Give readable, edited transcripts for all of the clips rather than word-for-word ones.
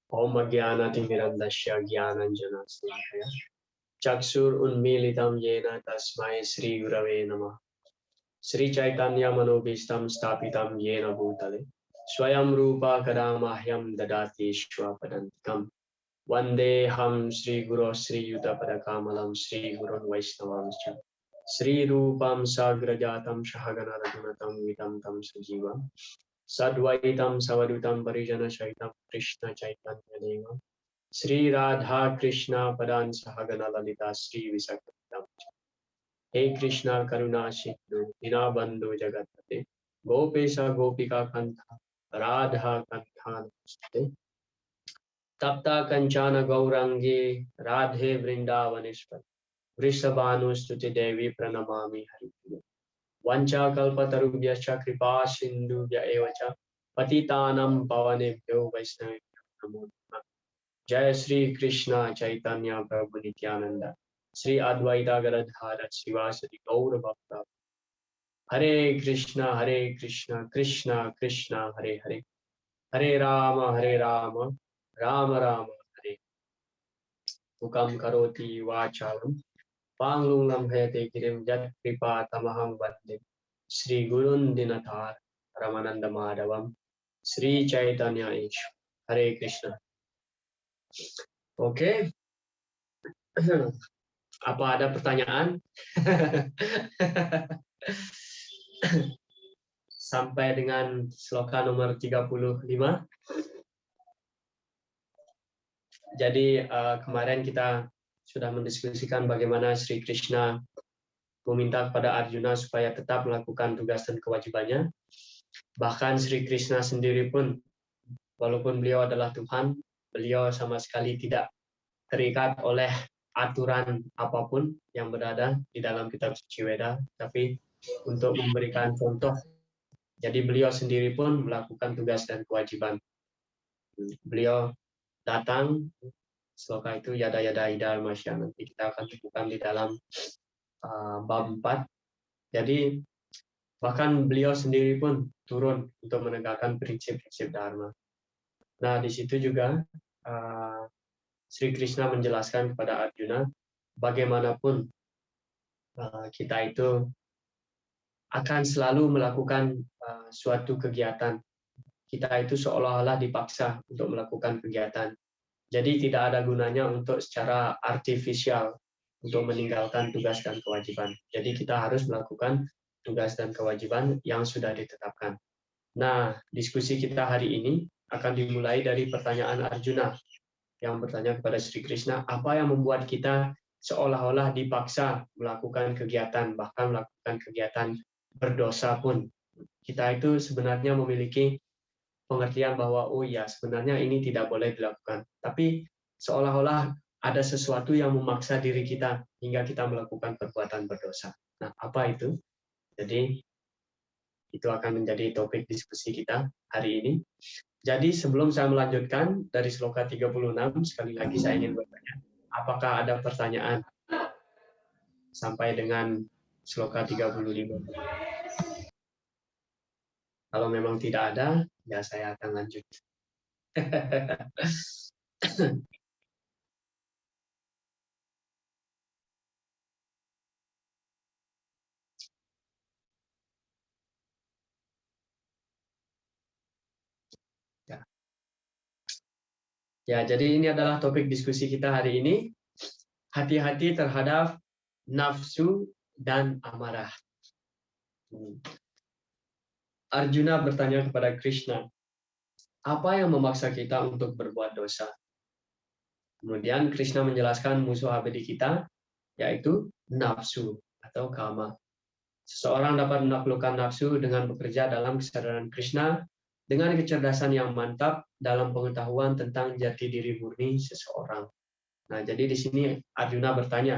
Om Jnanatimirandasya Jnananjana Salakaya Chakshur Unmilitam Yena Tasmai Sri Gurave Namah. Sri Chaitanya Manobhistam Stapitam Yena Bhutale Swayam Rupa Kadamahyam Dadati Shwapadantikam Vande Ham Sri Guru Sri Yuta Padakamalam Sri Gurun Vaisnavam Sri Rupam Sagrajatam Shahagana Raghunatam Vitam Tam Sajivam Sadvaitam Savadutam Parijana Shaitam Krishna Chaitanya Deva Sri Radha Krishna Padan Sahagana Lalita Sri Visakhatam. Hey Krishna Karuna Sindhu Dinabandhu Jagatate Gopesha Gopika Kantha Radha Kantha Namaste Tapta Kanchana Gaurangi Radhe Vrindavaneshwar Vrishabhanu Stuti Devi Pranamami Haripriya Vancha Kalpatarubhyascha Kripa Sindhubhya Evacha Patitanam Pavanebhyo Vaishnavibhyo Namo Namah. Jai Sri Krishna Chaitanya Prabhu Nityananda Sri Advaita Gadadhara Srivasadi Gaura Bhakta Hare Krishna Krishna Krishna Hare Hare Hare Rama Rama Rama Hare Mukam Karoti Vachalam Panglung Lambhayate Girim Jat Kripa Tamaham Vande Sri Gurun Dinathar Ramananda Madhavam Sri Chaitanya Ishu Hare Krishna. Oke, apa ada pertanyaan? Sampai dengan sloka nomor 35. Jadi kemarin kita sudah mendiskusikan bagaimana Sri Krishna meminta kepada Arjuna supaya tetap melakukan tugas dan kewajibannya. Bahkan Sri Krishna sendiri pun, walaupun beliau adalah Tuhan, beliau sama sekali tidak terikat oleh aturan apapun yang berada di dalam kitab suci Weda, tapi untuk memberikan contoh. Jadi beliau sendiri pun melakukan tugas dan kewajiban. Beliau datang, sloka itu yada yada idal masya, nanti kita akan temukan di dalam bab 4. Jadi bahkan beliau sendiri pun turun untuk menegakkan prinsip-prinsip dharma. Nah, di situ juga Sri Krishna menjelaskan kepada Arjuna, bagaimanapun kita itu akan selalu melakukan suatu kegiatan. Kita itu seolah-olah dipaksa untuk melakukan kegiatan. Jadi tidak ada gunanya untuk secara artifisial untuk meninggalkan tugas dan kewajiban. Jadi kita harus melakukan tugas dan kewajiban yang sudah ditetapkan. Nah, diskusi kita hari ini akan dimulai dari pertanyaan Arjuna yang bertanya kepada Sri Krishna, apa yang membuat kita seolah-olah dipaksa melakukan kegiatan, bahkan melakukan kegiatan berdosa pun. Kita itu sebenarnya memiliki pengertian bahwa, oh ya, sebenarnya ini tidak boleh dilakukan. Tapi seolah-olah ada sesuatu yang memaksa diri kita hingga kita melakukan perbuatan berdosa. Nah, apa itu? Jadi, itu akan menjadi topik diskusi kita hari ini. Jadi sebelum saya melanjutkan dari sloka 36, sekali lagi saya ingin bertanya, apakah ada pertanyaan sampai dengan sloka 35? Kalau memang tidak ada, ya saya akan lanjut. Ya, jadi ini adalah topik diskusi kita hari ini. Hati-hati terhadap nafsu dan amarah. Arjuna bertanya kepada Krishna, apa yang memaksa kita untuk berbuat dosa? Kemudian Krishna menjelaskan musuh abadi kita, yaitu nafsu atau kama. Seseorang dapat menaklukkan nafsu dengan bekerja dalam kesadaran Krishna, dengan kecerdasan yang mantap dalam pengetahuan tentang jati diri murni seseorang. Nah, jadi di sini Arjuna bertanya,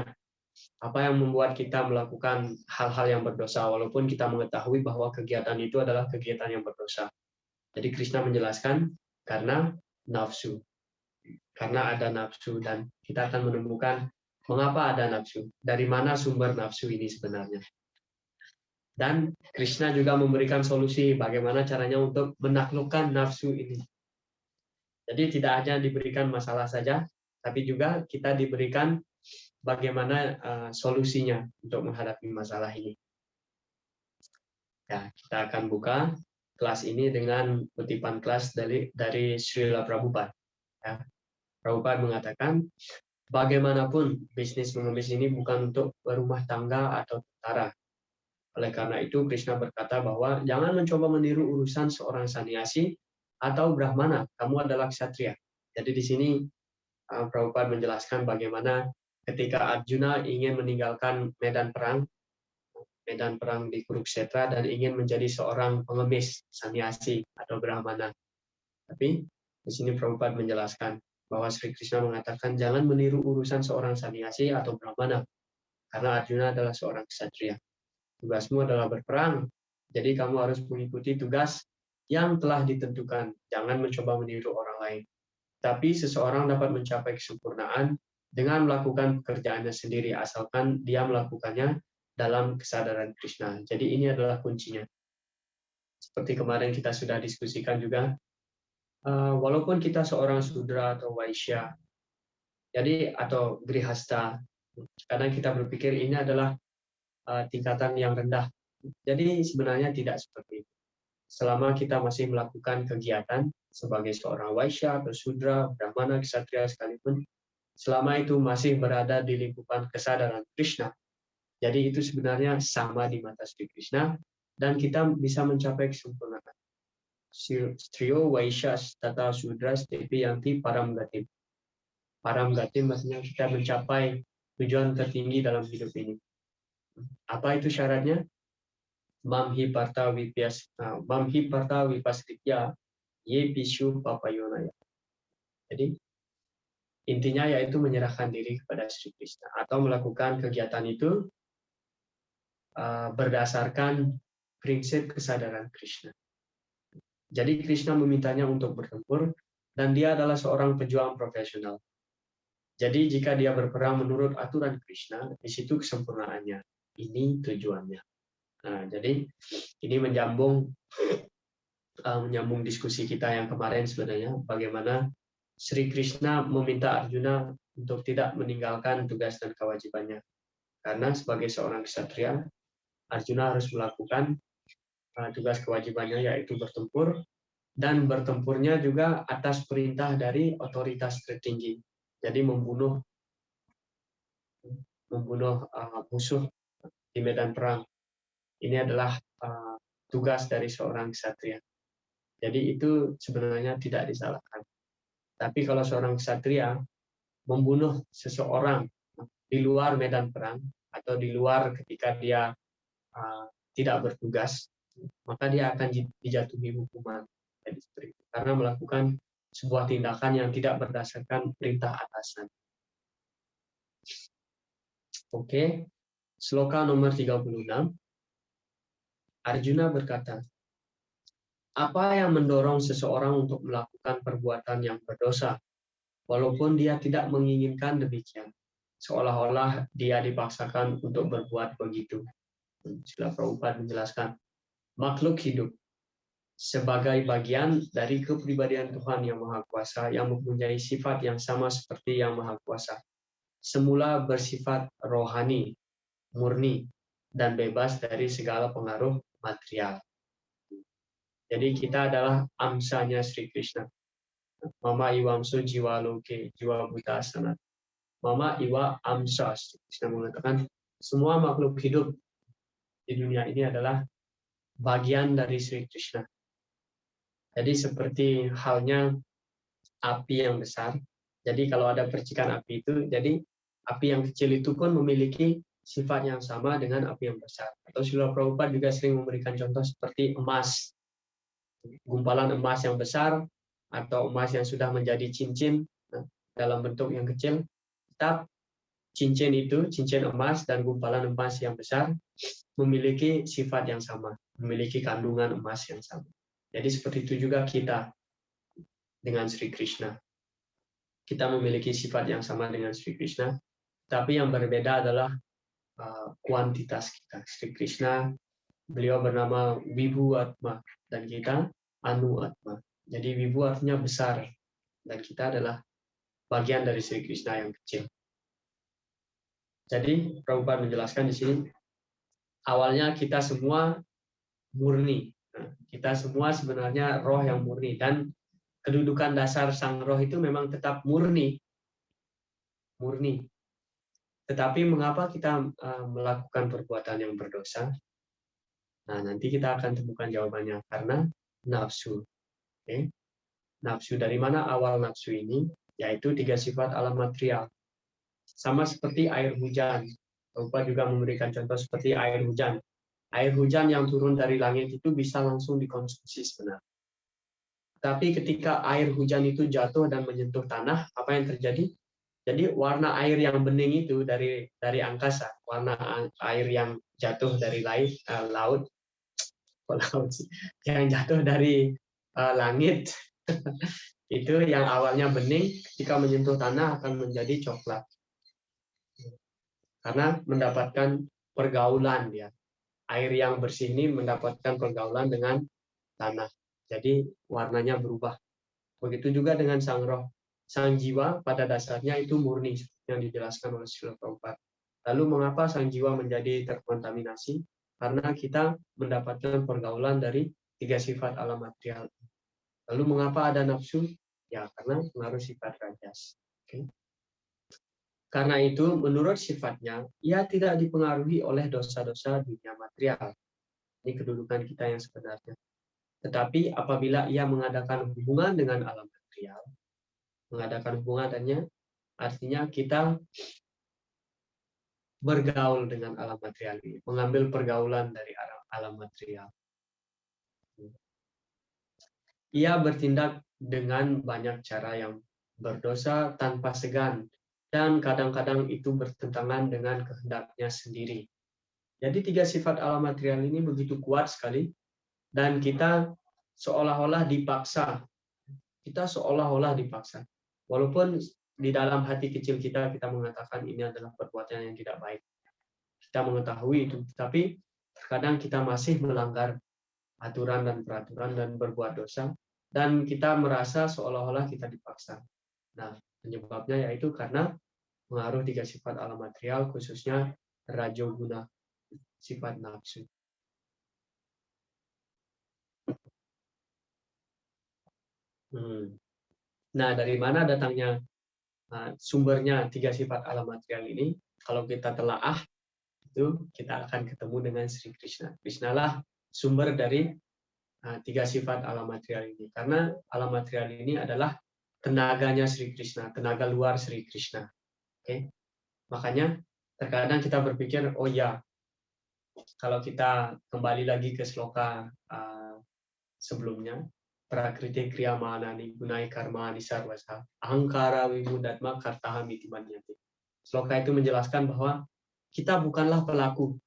apa yang membuat kita melakukan hal-hal yang berdosa, walaupun kita mengetahui bahwa kegiatan itu adalah kegiatan yang berdosa. Jadi Krishna menjelaskan, karena nafsu. Karena ada nafsu, dan kita akan menemukan mengapa ada nafsu. Dari mana sumber nafsu ini sebenarnya. Dan Krishna juga memberikan solusi bagaimana caranya untuk menaklukkan nafsu ini. Jadi tidak hanya diberikan masalah saja, tapi juga kita diberikan bagaimana solusinya untuk menghadapi masalah ini. Ya, kita akan buka kelas ini dengan kutipan kelas dari Srila Prabhupada. Ya. Prabhupada mengatakan, bagaimanapun bisnis mengemis ini bukan untuk berumah tangga atau tentara. Oleh karena itu, Krishna berkata bahwa jangan mencoba meniru urusan seorang sannyasi atau brahmana. Kamu adalah ksatria. Jadi di sini Prabhupada menjelaskan bagaimana ketika Arjuna ingin meninggalkan medan perang di Kurukshetra dan ingin menjadi seorang pengemis, sannyasi atau brahmana. Tapi di sini Prabhupada menjelaskan bahwa Sri Krishna mengatakan jangan meniru urusan seorang sannyasi atau brahmana, karena Arjuna adalah seorang ksatria. Tugasmu adalah berperang, jadi kamu harus mengikuti tugas yang telah ditentukan. Jangan mencoba meniru orang lain. Tapi seseorang dapat mencapai kesempurnaan dengan melakukan pekerjaannya sendiri, asalkan dia melakukannya dalam kesadaran Krishna. Jadi ini adalah kuncinya. Seperti kemarin kita sudah diskusikan juga, walaupun kita seorang Sudra atau Waisya, jadi atau Grihasta, kadang kita berpikir ini adalah tingkatan yang rendah. Jadi sebenarnya tidak seperti itu. Selama kita masih melakukan kegiatan sebagai seorang Waisya atau Sudra, Brahmana, Ksatria sekalipun, selama itu masih berada di lingkupan kesadaran Krishna. Jadi itu sebenarnya sama di mata Sri Krishna, dan kita bisa mencapai kesempurnaan. Strio, Waisya, Tata, Sudra, Stepi, Yanti, Paramgatim. Paramgatim maksudnya kita mencapai tujuan tertinggi dalam hidup ini. Apa itu syaratnya? Mamhi parta vipasritya ye pishu papayonaya. Jadi intinya yaitu menyerahkan diri kepada Sri Krishna atau melakukan kegiatan itu berdasarkan prinsip kesadaran Krishna. Jadi Krishna memintanya untuk bertempur dan dia adalah seorang pejuang profesional. Jadi jika dia berperang menurut aturan Krishna, di situ kesempurnaannya. Ini tujuannya. Nah, jadi ini menyambung diskusi kita yang kemarin sebenarnya, bagaimana Sri Krishna meminta Arjuna untuk tidak meninggalkan tugas dan kewajibannya. Karena sebagai seorang ksatria, Arjuna harus melakukan tugas kewajibannya, yaitu bertempur, dan bertempurnya juga atas perintah dari otoritas tertinggi. Jadi membunuh musuh di medan perang. Ini adalah tugas dari seorang ksatria. Jadi itu sebenarnya tidak disalahkan. Tapi kalau seorang ksatria membunuh seseorang di luar medan perang atau di luar ketika dia tidak bertugas, maka dia akan dijatuhi hukuman. Jadi seperti itu. Karena melakukan sebuah tindakan yang tidak berdasarkan perintah atasan. Oke, sloka nomor 36. Arjuna berkata, apa yang mendorong seseorang untuk melakukan perbuatan yang berdosa, walaupun dia tidak menginginkan demikian, seolah-olah dia dipaksakan untuk berbuat begitu. Srila Prabhupada menjelaskan, makhluk hidup sebagai bagian dari kepribadian Tuhan yang Maha Kuasa yang mempunyai sifat yang sama seperti yang Maha Kuasa. Semula bersifat rohani, murni, dan bebas dari segala pengaruh material. Jadi kita adalah amsanya Sri Krishna. Mama iwamso jiwa loke, jiwa buta asana. Mama iwa amsa. Sri Krishna mengatakan semua makhluk hidup di dunia ini adalah bagian dari Sri Krishna. Jadi seperti halnya api yang besar. Jadi kalau ada percikan api itu, jadi api yang kecil itu pun memiliki sifat yang sama dengan api yang besar. Atau Srila Prabhupada juga sering memberikan contoh seperti emas. Gumpalan emas yang besar atau emas yang sudah menjadi cincin dalam bentuk yang kecil, tetap cincin itu, cincin emas dan gumpalan emas yang besar memiliki sifat yang sama, memiliki kandungan emas yang sama. Jadi seperti itu juga kita dengan Sri Krishna. Kita memiliki sifat yang sama dengan Sri Krishna, tapi yang berbeda adalah kuantitas kita. Sri Krishna Beliau bernama Wibu Atma dan kita Anu Atma. Jadi Wibu artinya besar dan kita adalah bagian dari Sri Krishna yang kecil. Jadi Prabhupada menjelaskan di sini, awalnya kita semua murni. Nah, kita semua sebenarnya roh yang murni, dan kedudukan dasar sang roh itu memang tetap murni. Tetapi mengapa kita melakukan perbuatan yang berdosa? Nah, nanti kita akan temukan jawabannya, karena nafsu. Okay? Nafsu, dari mana awal nafsu ini? Yaitu 3 sifat alam material. Sama seperti air hujan. Prabhupada juga memberikan contoh seperti air hujan. Air hujan yang turun dari langit itu bisa langsung dikonsumsi sebenarnya. Tapi ketika air hujan itu jatuh dan menyentuh tanah, apa yang terjadi? Jadi warna air yang bening itu dari angkasa, warna air yang jatuh dari laut, yang jatuh dari langit, itu yang awalnya bening, ketika menyentuh tanah akan menjadi coklat. Karena mendapatkan pergaulan dia. Air yang bersih ini mendapatkan pergaulan dengan tanah. Jadi warnanya berubah. Begitu juga dengan sang roh. Sang jiwa pada dasarnya itu murni, yang dijelaskan oleh Srila Prabhupada. Lalu mengapa sang jiwa menjadi terkontaminasi? Karena kita mendapatkan pergaulan dari 3 sifat alam material. Lalu mengapa ada nafsu? Ya, karena pengaruh sifat rajas. Okay. Karena itu, menurut sifatnya, ia tidak dipengaruhi oleh dosa-dosa dunia material. Ini kedudukan kita yang sebenarnya. Tetapi apabila ia mengadakan hubungan dengan alam material, mengadakan hubungan artinya kita bergaul dengan alam material ini, mengambil pergaulan dari alam material. Ia bertindak dengan banyak cara yang berdosa tanpa segan, dan kadang-kadang itu bertentangan dengan kehendaknya sendiri. Jadi 3 sifat alam material ini begitu kuat sekali, dan kita seolah-olah dipaksa. Kita seolah-olah dipaksa. Walaupun di dalam hati kecil kita mengatakan ini adalah perbuatan yang tidak baik. Kita mengetahui itu, tapi terkadang kita masih melanggar aturan dan peraturan dan berbuat dosa, dan kita merasa seolah-olah kita dipaksa. Nah, penyebabnya yaitu karena pengaruh 3 sifat alam material, khususnya rajoguna, sifat nafsu. Nah, dari mana datangnya sumbernya 3 sifat alam material ini? Kalau kita telaah, itu kita akan ketemu dengan Sri Krishna. Krishna lah sumber dari 3 sifat alam material ini. Karena alam material ini adalah tenaganya Sri Krishna, tenaga luar Sri Krishna. Oke? Makanya terkadang kita berpikir, oh ya, kalau kita kembali lagi ke sloka sebelumnya, prakriti kriya manani gunai karma nisarvasa ahangkara vimudatma kartaha miti manyati. Sloka itu menjelaskan bahwa kita bukanlah pelaku,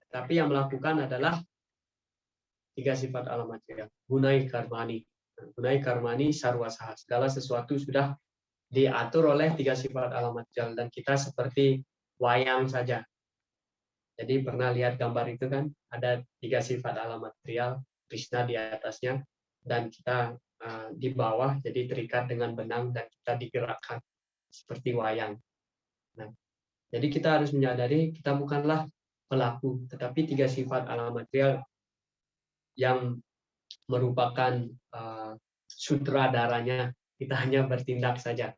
tapi yang melakukan adalah 3 sifat alam material. Gunai karmani. Gunai karmani sarwasaha. Segala sesuatu sudah diatur oleh 3 sifat alam material, dan kita seperti wayang saja. Jadi pernah lihat gambar itu kan? Ada 3 sifat alam material, Krishna di atasnya, dan kita di bawah, jadi terikat dengan benang dan kita digerakkan seperti wayang. Nah, jadi kita harus menyadari kita bukanlah pelaku, tetapi 3 sifat alam material yang merupakan sutradaranya, kita hanya bertindak saja.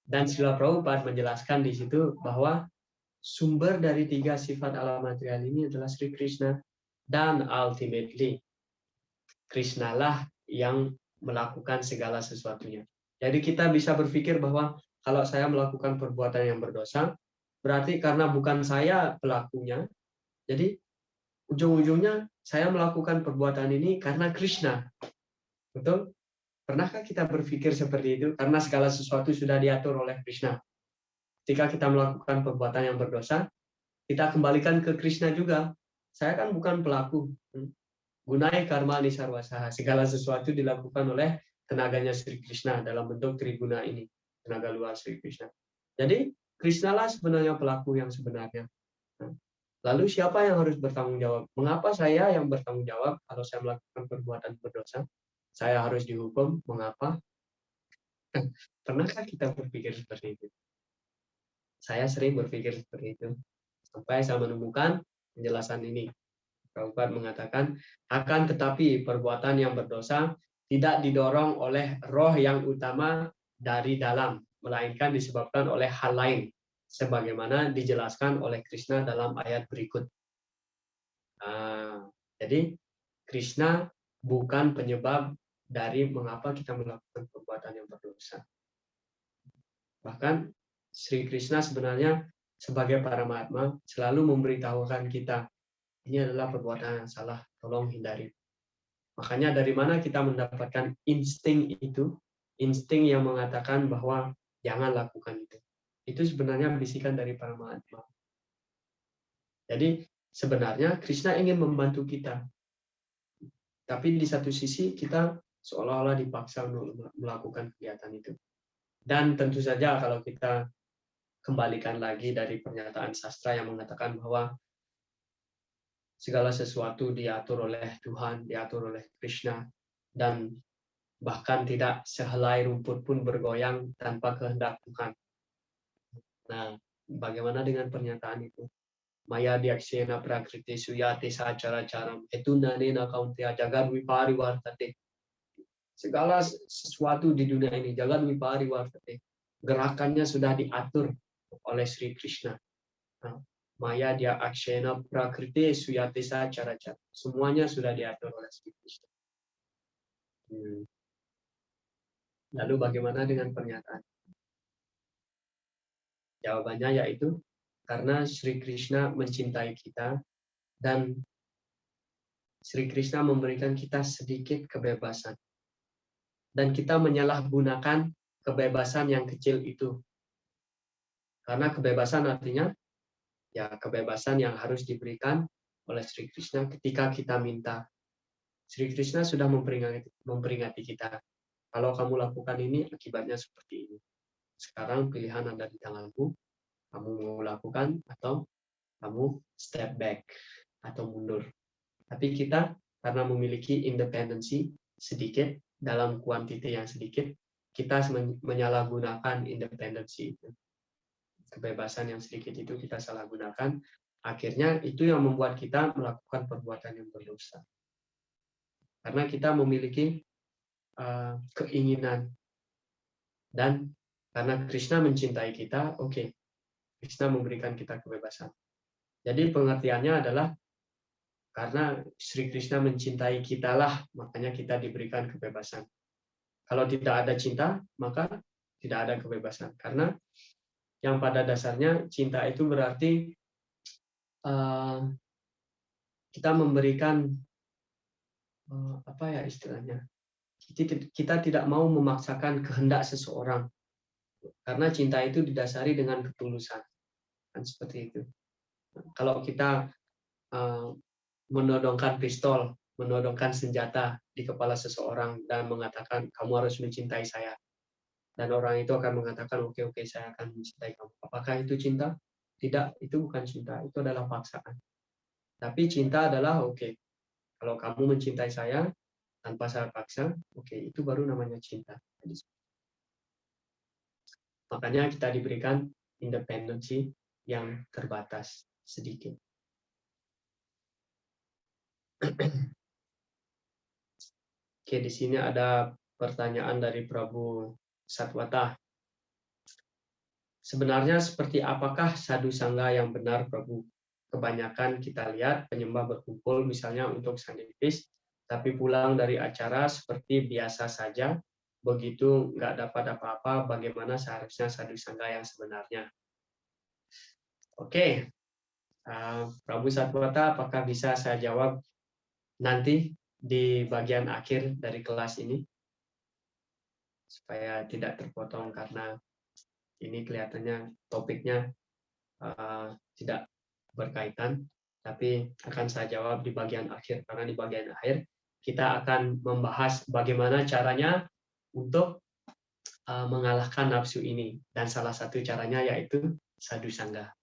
Dan Srila Prabhupada menjelaskan di situ bahwa sumber dari 3 sifat alam material ini adalah Sri Krishna, dan ultimately Krishna lah yang melakukan segala sesuatunya. Jadi kita bisa berpikir bahwa kalau saya melakukan perbuatan yang berdosa, berarti karena bukan saya pelakunya, jadi ujung-ujungnya saya melakukan perbuatan ini karena Krishna. Betul? Pernahkah kita berpikir seperti itu? Karena segala sesuatu sudah diatur oleh Krishna. Ketika kita melakukan perbuatan yang berdosa, kita kembalikan ke Krishna juga. Saya kan bukan pelaku. Gunai karma nisarwasaha. Segala sesuatu dilakukan oleh tenaganya Sri Krishna dalam bentuk triguna ini. Tenaga luar Sri Krishna. Jadi, Krishna lah sebenarnya pelaku yang sebenarnya. Lalu siapa yang harus bertanggung jawab? Mengapa saya yang bertanggung jawab kalau saya melakukan perbuatan berdosa? Saya harus dihukum. Mengapa? Pernahkah kita berpikir seperti itu? Saya sering berpikir seperti itu. Sampai saya menemukan penjelasan ini. Prabhupada mengatakan, akan tetapi perbuatan yang berdosa tidak didorong oleh roh yang utama dari dalam, melainkan disebabkan oleh hal lain, sebagaimana dijelaskan oleh Krishna dalam ayat berikut. Jadi, Krishna bukan penyebab dari mengapa kita melakukan perbuatan yang berdosa. Bahkan, Sri Krishna sebenarnya sebagai Paramatma selalu memberitahukan kita, ini adalah perbuatan yang salah, tolong hindari. Makanya dari mana kita mendapatkan insting itu, insting yang mengatakan bahwa jangan lakukan itu. Itu sebenarnya bisikan dari Paramatma. Jadi sebenarnya Krishna ingin membantu kita. Tapi di satu sisi kita seolah-olah dipaksa untuk melakukan kegiatan itu. Dan tentu saja kalau kita kembalikan lagi dari pernyataan sastra yang mengatakan bahwa segala sesuatu diatur oleh Tuhan, diatur oleh Krishna, dan bahkan tidak sehelai rumput pun bergoyang tanpa kehendak Tuhan. Nah, bagaimana dengan pernyataan itu? Maya diaksena prakriti suyate sacara caram etunanena kauntia jagad wipari wartate. Segala sesuatu di dunia ini jagad wipari wartate. Gerakannya sudah diatur oleh Sri Krishna. Nah, Maya dia aksena prakriti suyate sacara caram. Semuanya sudah diatur oleh Sri Krishna. Lalu bagaimana dengan pernyataan? Jawabannya yaitu karena Sri Krishna mencintai kita dan Sri Krishna memberikan kita sedikit kebebasan. Dan kita menyalahgunakan kebebasan yang kecil itu. Karena kebebasan artinya ya kebebasan yang harus diberikan oleh Sri Krishna ketika kita minta. Sri Krishna sudah memperingati kita. Kalau kamu lakukan ini, akibatnya seperti ini. Sekarang pilihan ada di tanganmu. Kamu mau lakukan atau kamu step back atau mundur. Tapi kita karena memiliki independensi sedikit dalam kuantiti yang sedikit, kita menyalahgunakan independensi itu. Kebebasan yang sedikit itu kita salah gunakan. Akhirnya itu yang membuat kita melakukan perbuatan yang berdosa. Karena kita memiliki keinginan dan karena Krishna mencintai kita, oke, Krishna memberikan kita kebebasan. Jadi pengertiannya adalah karena Sri Krishna mencintai kita lah, makanya kita diberikan kebebasan. Kalau tidak ada cinta, maka tidak ada kebebasan. Karena yang pada dasarnya cinta itu berarti kita memberikan apa ya istilahnya? Kita tidak mau memaksakan kehendak seseorang. Karena cinta itu didasari dengan ketulusan. Kan seperti itu. Kalau kita menodongkan pistol, menodongkan senjata di kepala seseorang dan mengatakan kamu harus mencintai saya. Dan orang itu akan mengatakan oke, saya akan mencintai kamu. Apakah itu cinta? Tidak, itu bukan cinta, itu adalah paksaan. Tapi cinta adalah oke, kalau kamu mencintai saya tanpa saya paksa, oke, itu baru namanya cinta. Makanya kita diberikan independensi yang terbatas sedikit. Oke, di sini ada pertanyaan dari Prabu Satwata. Sebenarnya seperti apakah sadhu sangga yang benar, Prabu? Kebanyakan kita lihat penyembah berkumpul misalnya untuk sanipis, tapi pulang dari acara seperti biasa saja, begitu nggak dapat apa-apa, bagaimana seharusnya sadhu sangga yang sebenarnya? Oke, Prabu Satwata, apakah bisa saya jawab nanti di bagian akhir dari kelas ini? Supaya tidak terpotong karena ini kelihatannya topiknya tidak berkaitan, tapi akan saya jawab di bagian akhir, karena di bagian akhir kita akan membahas bagaimana caranya untuk mengalahkan nafsu ini, dan salah satu caranya yaitu sadhu sangga.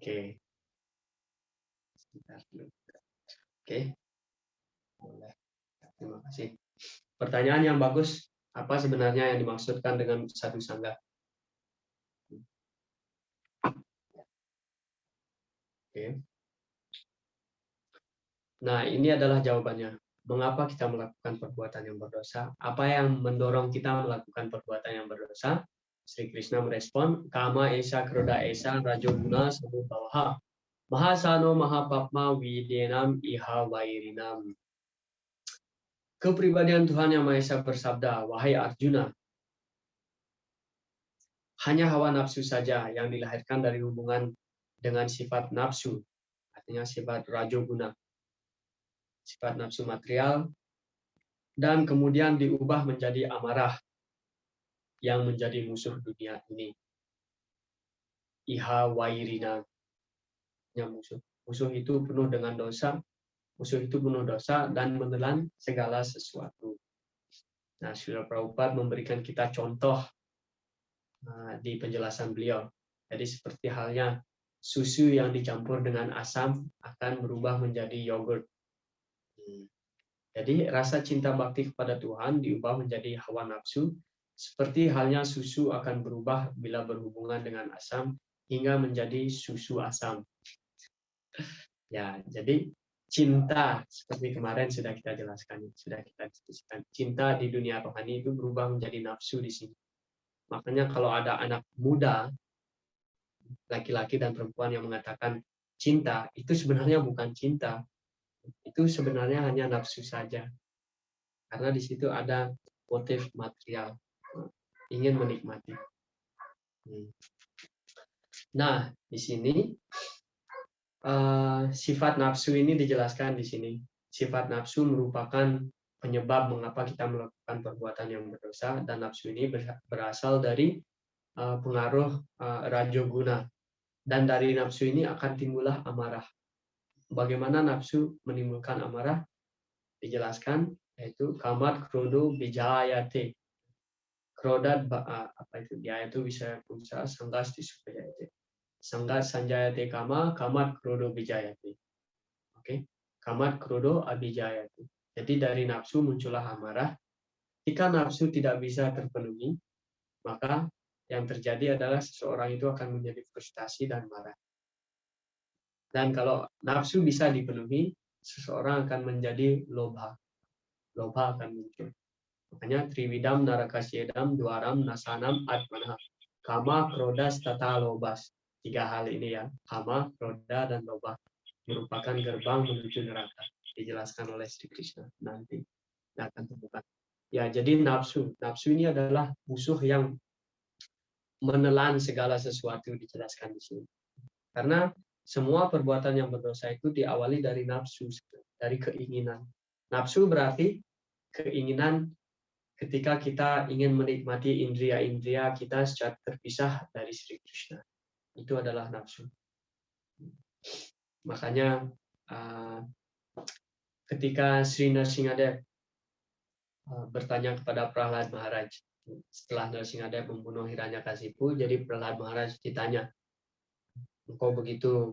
Oke. Sebentar dulu. Oke. Boleh. Terima kasih. Pertanyaan yang bagus. Apa sebenarnya yang dimaksudkan dengan satu sangga? Oke. Nah, ini adalah jawabannya. Mengapa kita melakukan perbuatan yang berdosa? Apa yang mendorong kita melakukan perbuatan yang berdosa? Sri Krishna merespon, Kama esa kroda esa rajoguna samu bawaha. Mahasano mahapapma widenam iha wairinam. Kepribadian Tuhan Yang Maha Esa bersabda, wahai Arjuna, hanya hawa nafsu saja yang dilahirkan dari hubungan dengan sifat nafsu, artinya sifat rajoguna, sifat nafsu material, dan kemudian diubah menjadi amarah yang menjadi musuh dunia ini. Iha wairina, yang musuh. Musuh itu penuh dengan dosa, musuh itu penuh dosa dan menelan segala sesuatu. Nah, Srila Prabhupada memberikan kita contoh di penjelasan beliau. Jadi seperti halnya susu yang dicampur dengan asam akan berubah menjadi yogurt. Jadi rasa cinta bakti kepada Tuhan diubah menjadi hawa nafsu, seperti halnya susu akan berubah bila berhubungan dengan asam hingga menjadi susu asam. Ya, jadi cinta seperti kemarin sudah kita jelaskan, sudah kita diskusikan. Cinta di dunia rohani itu berubah menjadi nafsu di sini. Makanya kalau ada anak muda, laki-laki dan perempuan yang mengatakan cinta, itu sebenarnya bukan cinta. Itu sebenarnya hanya nafsu saja. Karena di situ ada motif material, ingin menikmati. Nah, di sini sifat nafsu ini dijelaskan di sini. Sifat nafsu merupakan penyebab mengapa kita melakukan perbuatan yang berdosa, dan nafsu ini berasal dari pengaruh rajoguna. Dan dari nafsu ini akan timbullah amarah. Bagaimana nafsu menimbulkan amarah? Dijelaskan, yaitu kamat krodo bijayate. Krodat apa itu? Dia itu bisa sanggas disupayate. Sanggat sanjayate kama, kamat krodo bijayate. Oke, kamat krodo abijayate. Jadi dari nafsu muncullah amarah. Jika nafsu tidak bisa terpenuhi, maka yang terjadi adalah seseorang itu akan menjadi frustasi dan marah. Dan kalau nafsu bisa dipenuhi, seseorang akan menjadi lobha. Lobha akan muncul. Makanya triwidam narakasyedam dwaram nasanam atmanah. Kama, krodas, tata lobas. 3 hal ini ya. Kama, kroda, dan lobha merupakan gerbang menuju neraka. Dijelaskan oleh Sri Krishna nanti akan terbuka. Ya, jadi nafsu. Nafsu ini adalah musuh yang menelan segala sesuatu, dijelaskan di sini. Karena semua perbuatan yang berdosa itu diawali dari nafsu, dari keinginan. Nafsu berarti keinginan ketika kita ingin menikmati indria-indria kita secara terpisah dari Sri Krishna. Itu adalah nafsu. Makanya ketika Sri Nrsingadev bertanya kepada Prahlad Maharaj, setelah Nrsingadev membunuh Hiranyakasipu, jadi Prahlad Maharaj ditanya, engkau begitu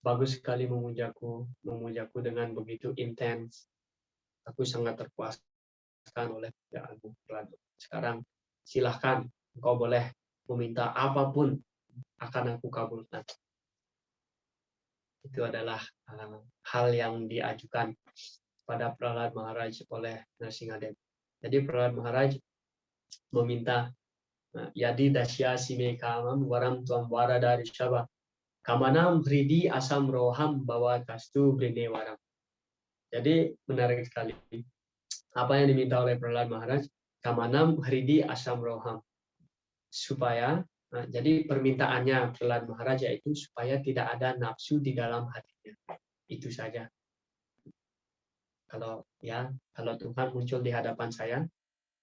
bagus sekali memujaku dengan begitu intens. Aku sangat terpuaskan oleh pekerjaanmu. Sekarang silahkan, engkau boleh meminta apapun, akan aku kabulkan. Itu adalah hal yang diajukan pada Prahlad Maharaj oleh Nrsingadev. Jadi Prahlad Maharaj meminta, yadi dasya sime kamam waram tuam waradari syabah kamanam hridi asam roham bawa kastu brinde waram. Jadi menarik sekali. Apa yang diminta oleh Prahlad Maharaj? Kamanam hridi asam roham. Supaya, jadi permintaannya Prahlad Maharaj yaitu supaya tidak ada nafsu di dalam hatinya. Itu saja. Kalau Tuhan muncul di hadapan saya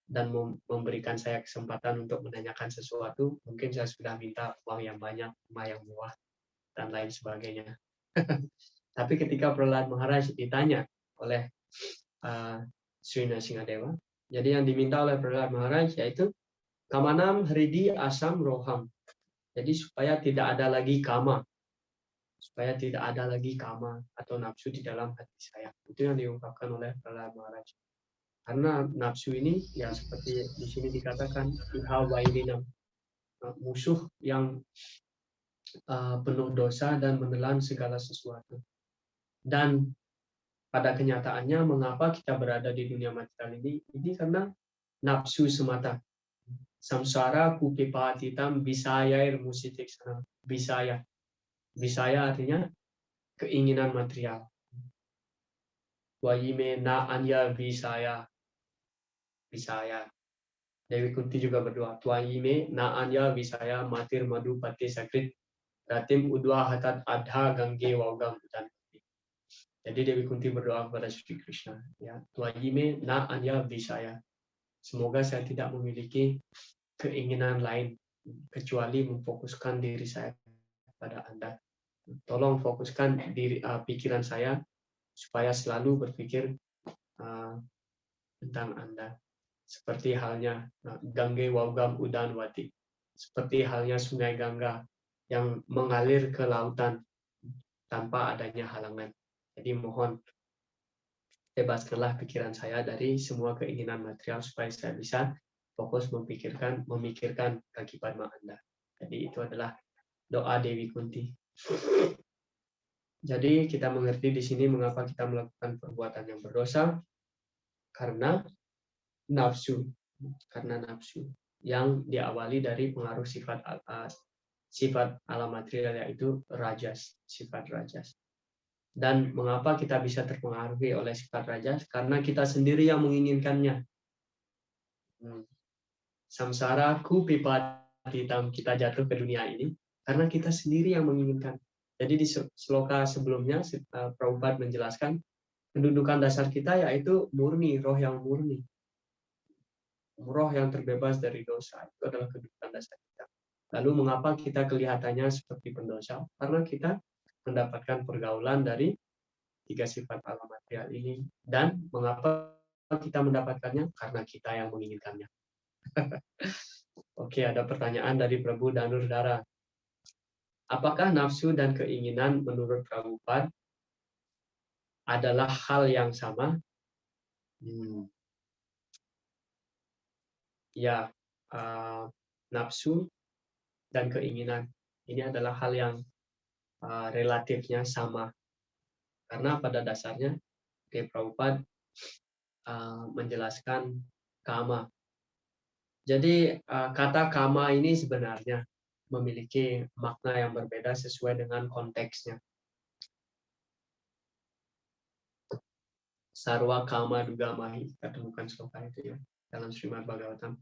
dan memberikan saya kesempatan untuk menanyakan sesuatu, mungkin saya sudah minta uang yang banyak, rumah yang mewah, dan lain sebagainya. Tapi ketika Prahlad Maharaj ditanya oleh Sri Nrsingadeva, jadi yang diminta oleh Prahlad Maharaj yaitu Kamanam Hridi Asam Roham, Jadi supaya tidak ada lagi kama, supaya tidak ada lagi kama atau nafsu di dalam hati saya. Itu yang diungkapkan oleh Prahlad Maharaj. Karena nafsu ini ya seperti di sini dikatakan iha wailinam, musuh yang penuh dosa dan menelan segala sesuatu. Dan pada kenyataannya mengapa kita berada di dunia material ini karena nafsu semata. Samsara kupipatitam bisayair musitik sana. Bisaya. Bisaya artinya keinginan material. Wayime na anya bisaya. Bisaya. Dewi Kunti juga berdoa. Wayime na anya bisaya matir madu pati sakrit. Ratim udwa hatat adha gangge wagam dan. Jadi Dewi Kunti berdoa kepada Sri Krishna. Ya, Wayime na anya bisaya. Semoga saya tidak memiliki keinginan lain kecuali memfokuskan diri saya kepada Anda. Tolong fokuskan pikiran saya supaya selalu berpikir tentang Anda. Seperti halnya Gangge Wagam Udan Wati. Seperti halnya Sungai Gangga yang mengalir ke lautan tanpa adanya halangan. Jadi mohon bebaskanlah pikiran saya dari semua keinginan material supaya saya bisa fokus memikirkan kaki Padma Anda. Jadi itu adalah doa Dewi Kunti. Jadi kita mengerti di sini mengapa kita melakukan perbuatan yang berdosa karena nafsu, yang diawali dari pengaruh sifat alam material yaitu rajas, sifat rajas. Dan mengapa kita bisa terpengaruhi oleh sifat rajas? Karena kita sendiri yang menginginkannya. Samsara kupipatitam, kita jatuh ke dunia ini karena kita sendiri yang menginginkan. Jadi di sloka sebelumnya Prabhupada menjelaskan kedudukan dasar kita yaitu murni, roh yang murni. Roh yang terbebas dari dosa itu adalah kedudukan dasar kita. Lalu mengapa kita kelihatannya seperti pendosa? Karena kita mendapatkan pergaulan dari tiga sifat alam material ini. Dan mengapa kita mendapatkannya? Karena kita yang menginginkannya. Oke, ada pertanyaan dari Prabu Danurdara. Apakah nafsu dan keinginan menurut Prabhupada adalah hal yang sama? Ya, nafsu dan keinginan ini adalah hal yang relatifnya sama. Karena pada dasarnya Prabhupada menjelaskan kama. Jadi kata kama ini sebenarnya memiliki makna yang berbeda sesuai dengan konteksnya. Sarwa kama duga mahi, kita temukan sloka itu ya dalam Srimad Bhagavatam.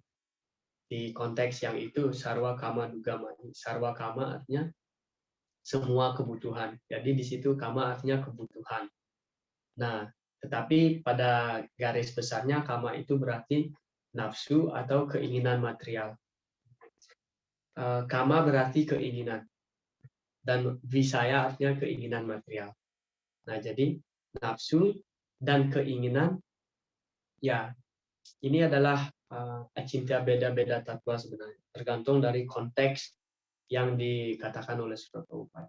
Di konteks yang itu sarwa kama duga mahi. Sarwa kama artinya semua kebutuhan. Jadi di situ kama artinya kebutuhan. Nah, tetapi pada garis besarnya kama itu berarti nafsu atau keinginan material. Kama berarti keinginan. Dan visaya artinya keinginan material. Nah, jadi nafsu dan keinginan, ya ini adalah acinta beda-beda tatwa sebenarnya. Tergantung dari konteks yang dikatakan oleh Srila Prabhupada.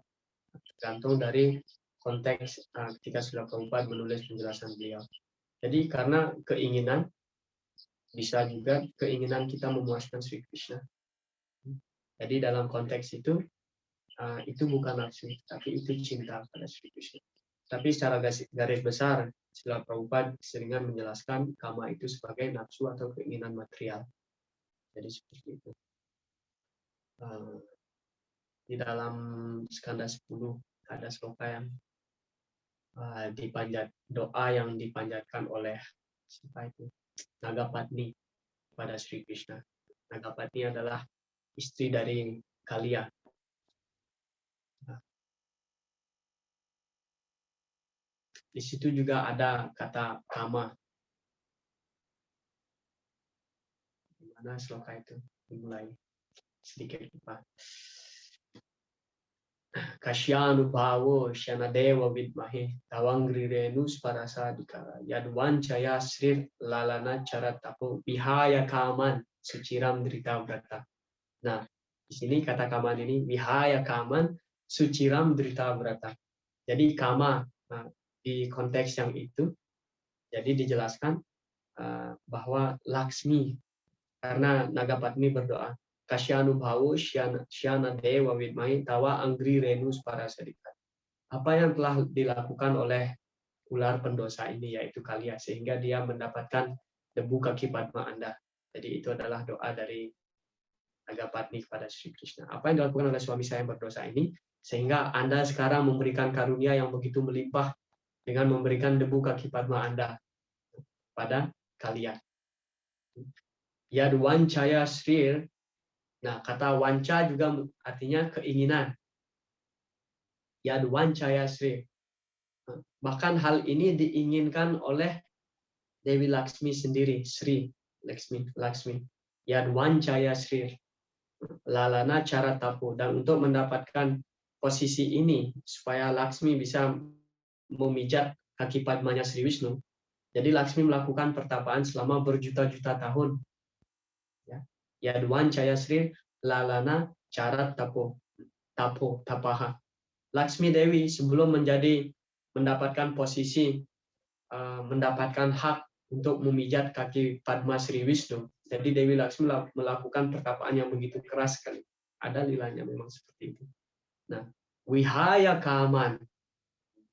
Tergantung dari konteks ketika Srila Prabhupada menulis penjelasan beliau. Jadi karena keinginan, bisa juga keinginan kita memuaskan Sri Krishna. Jadi dalam konteks itu bukan nafsu, tapi itu cinta pada Sri Krishna. Tapi secara garis besar, Srila Prabhupada seringan menjelaskan kama itu sebagai nafsu atau keinginan material. Jadi seperti itu. Di dalam skanda 10 ada sloka yang doa yang dipanjatkan oleh siapa itu? Nagapatni pada Sri Krishna. Nagapatni adalah istri dari Kalia. Di situ juga ada kata kama. Di mana sloka itu dimulai? Sedikit lupa. Kasyanubhavo Shanadewa Vidmahe Tawangrirenus Parasadikara Yadwancaya Srir Lalana Charatapo Vihaya Kaman Suciram Drita Brata. Nah, Di sini kata kaman ini wihaya kaman suciram drita brata. Jadi kama di konteks yang itu, jadi dijelaskan bahwa Laksmi, karena Nagapatmi berdoa, Kasyanu bhavu syana dewa widmai tawa anggri renus para sedikat. Apa yang telah dilakukan oleh ular pendosa ini, yaitu Kalia, sehingga dia mendapatkan debu kaki Padma Anda. Jadi itu adalah doa dari Nagapatmi kepada Sri Krishna. Apa yang dilakukan oleh suami saya yang berdosa ini, sehingga Anda sekarang memberikan karunia yang begitu melimpah dengan memberikan debu kaki Padma Anda pada kalian. Yad wancaya srir. Nah, kata wanca juga artinya keinginan. Yad wancaya srir. Bahkan hal ini diinginkan oleh Dewi Laksmi sendiri, Sri Laksmi. Yad wancaya srir. Lalana cara tapu. Dan untuk mendapatkan posisi ini, supaya Laksmi bisa memijat kaki Padmanya Sri Wisnu, jadi Laksmi melakukan pertapaan selama berjuta-juta tahun. Yadwan Caya Sri Lalana Cara Tapaha. Laksmi Dewi sebelum mendapatkan posisi, mendapatkan hak untuk memijat kaki Padma Sri Wisnu. Jadi Dewi Laksmi melakukan pertapaan yang begitu keras sekali. Ada lilanya memang seperti itu. Nah, wihaya kaman.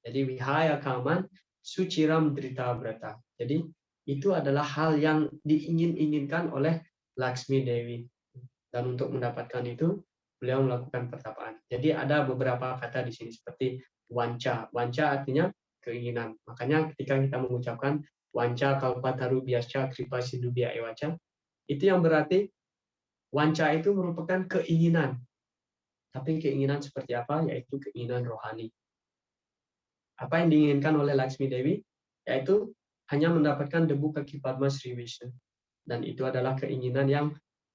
Jadi wihaya kaman suciram drita brata. Jadi itu adalah hal yang diinginkan oleh Laksmi Dewi. Dan untuk mendapatkan itu, beliau melakukan pertapaan. Jadi ada beberapa kata di sini seperti wanca. Wanca artinya keinginan. Makanya ketika kita mengucapkan wanca kalpataru biasca kripa sindubia ewaca, itu yang berarti wanca itu merupakan keinginan. Tapi keinginan seperti apa? Yaitu keinginan rohani. Apa yang diinginkan oleh Laksmi Dewi? Yaitu hanya mendapatkan debu kaki Padma Sri Wisnu. Dan itu adalah keinginan yang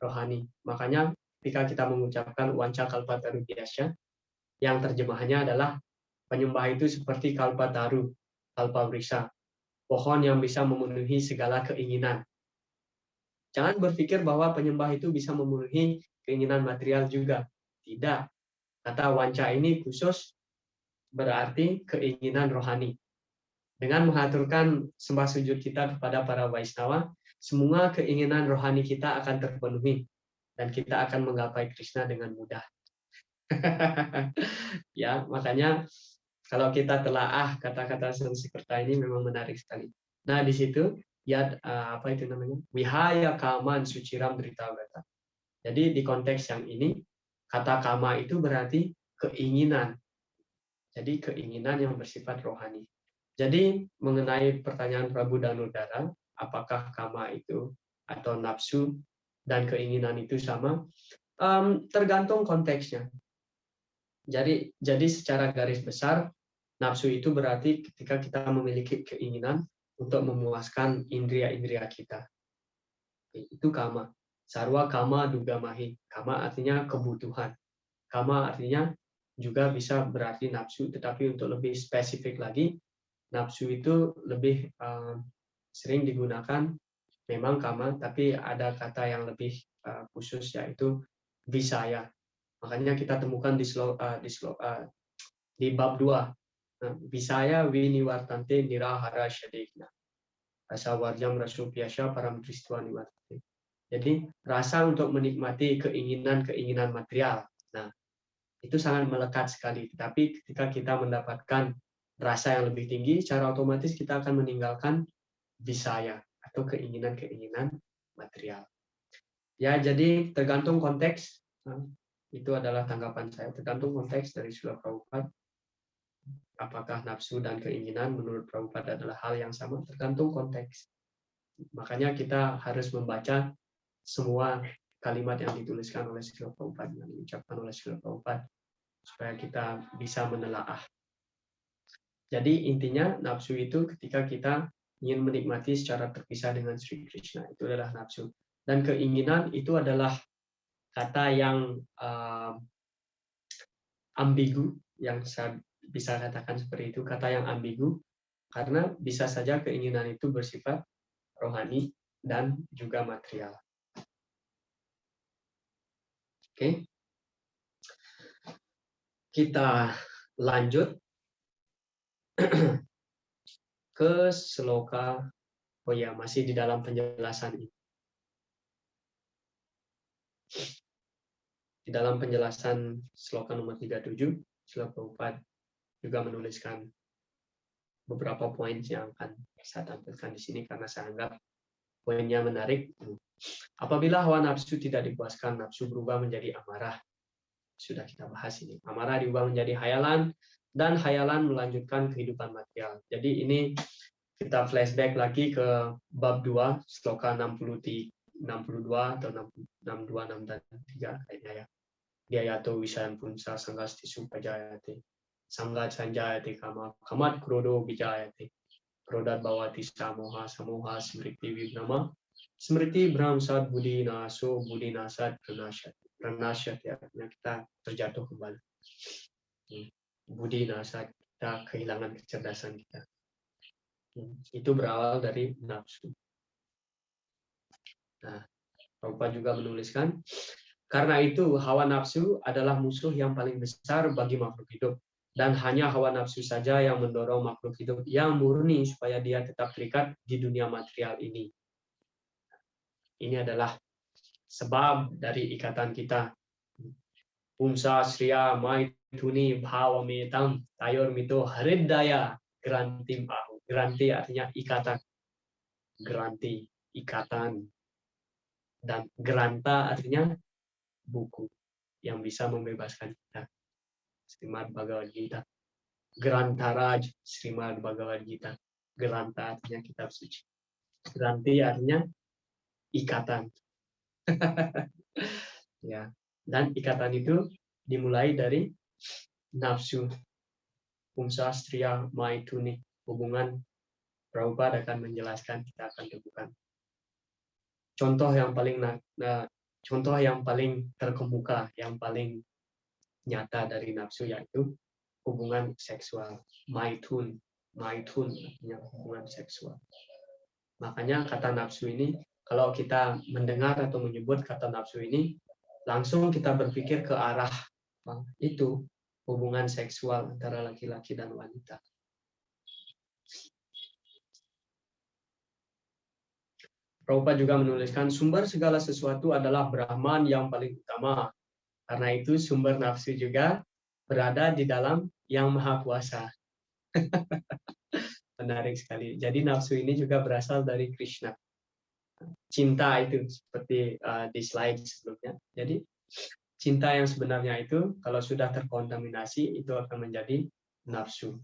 rohani. Makanya ketika kita mengucapkan wanca kalpataru biasya, yang terjemahannya adalah penyembah itu seperti kalpataru, kalpavrisa, pohon yang bisa memenuhi segala keinginan. Jangan berpikir bahwa penyembah itu bisa memenuhi keinginan material juga. Tidak. Kata wanca ini khusus berarti keinginan rohani. Dengan mengaturkan sembah sujud kita kepada para Vaishnava, semua keinginan rohani kita akan terpenuhi dan kita akan menggapai Krishna dengan mudah. Ya, makanya kalau kita telaah kata-kata Sanskerta ini memang menarik sekali. Nah, di situ ya apa itu namanya? Wihaya kaman suciram drita brata. Jadi di konteks yang ini kata kama itu berarti keinginan. Jadi keinginan yang bersifat rohani. Jadi mengenai pertanyaan Prabu Danudara, apakah kama itu atau nafsu dan keinginan itu sama? Tergantung konteksnya. Jadi secara garis besar, nafsu itu berarti ketika kita memiliki keinginan untuk memuaskan indria-indria kita. Itu kama. Sarwa kama duga mahi. Kama artinya kebutuhan. Kama artinya juga bisa berarti nafsu, tetapi untuk lebih spesifik lagi, nafsu itu lebih sering digunakan memang kama, tapi ada kata yang lebih khusus yaitu visaya. Makanya kita temukan di bab 2. Visaya winiwartante nirahara syadekna. Rasa warjam rasu biasa param tristva niwartante. Jadi rasa untuk menikmati keinginan-keinginan material. Nah, itu sangat melekat sekali. Tapi ketika kita mendapatkan rasa yang lebih tinggi, secara otomatis kita akan meninggalkan visaya atau keinginan-keinginan material. Ya, jadi tergantung konteks. Itu adalah tanggapan saya. Tergantung konteks dari Srila Prabhupada. Apakah nafsu dan keinginan menurut Prabhupada adalah hal yang sama? Tergantung konteks. Makanya kita harus membaca semua kalimat yang dituliskan oleh Srila Prabhupada, yang diucapkan oleh Srila Prabhupada, supaya kita bisa menelaah. Jadi intinya nafsu itu ketika kita ingin menikmati secara terpisah dengan Sri Krishna, itu adalah nafsu. Dan keinginan itu adalah kata yang ambigu, yang saya bisa katakan seperti itu, kata yang ambigu, karena bisa saja keinginan itu bersifat rohani dan juga material. Oke. Kita lanjut ke sloka. Oh ya, masih di dalam penjelasan ini. Di dalam penjelasan sloka nomor 37, Srila Prabhupada juga menuliskan beberapa poin yang akan saya tampilkan di sini karena saya anggap poinnya menarik. Apabila hawa nafsu tidak dipuaskan, nafsu berubah menjadi amarah. Sudah kita bahas ini. Amarah diubah menjadi hayalan, dan hayalan melanjutkan kehidupan material. Jadi ini kita flashback lagi ke bab 2, sloka 62 atau 62, 63 kayaknya ya. Diayato wisayan punsa sanggas tisu pajayate. Sanggat sanjayate kama kamat krodo bijayate. Krodat bawati samoha samoha smriti vibrama. Smriti bramsat budi naso budi nasat pranasat. Pranasat ya, kita terjatuh kembali. Budi nasat, kita kehilangan kecerdasan kita. Itu berawal dari nafsu. Nah, Prabhupada juga menuliskan, karena itu hawa nafsu adalah musuh yang paling besar bagi makhluk hidup. Dan hanya hawa nafsu saja yang mendorong makhluk hidup yang murni supaya dia tetap terikat di dunia material ini. Ini adalah sebab dari ikatan kita. Pumsa Sriya Maituni Bhava Metam Tayor Mito Haridaya Granti Bahu. Granti artinya ikatan. Granti, ikatan. Dan Granta artinya buku yang bisa membebaskan kita. Srimad Bhagavad Gita. Grantaraj Srimad Bhagavad Gita. Granta artinya kitab suci. Granti artinya ikatan. Ya. Dan ikatan itu dimulai dari nafsu. Pumsastriya Maituni. Hubungan. Prabhupada akan menjelaskan, kita akan temukan. Contoh yang paling terkemuka, yang paling nyata dari nafsu yaitu hubungan seksual. Maitun artinya hubungan seksual. Makanya kata nafsu ini, kalau kita mendengar atau menyebut kata nafsu ini, langsung kita berpikir ke arah itu, hubungan seksual antara laki-laki dan wanita. Prabhupada juga menuliskan, sumber segala sesuatu adalah Brahman yang paling utama. Karena itu sumber nafsu juga berada di dalam Yang Maha Kuasa. Menarik sekali. Jadi nafsu ini juga berasal dari Krishna. Cinta itu seperti di slide sebelumnya. Jadi cinta yang sebenarnya itu kalau sudah terkontaminasi itu akan menjadi nafsu.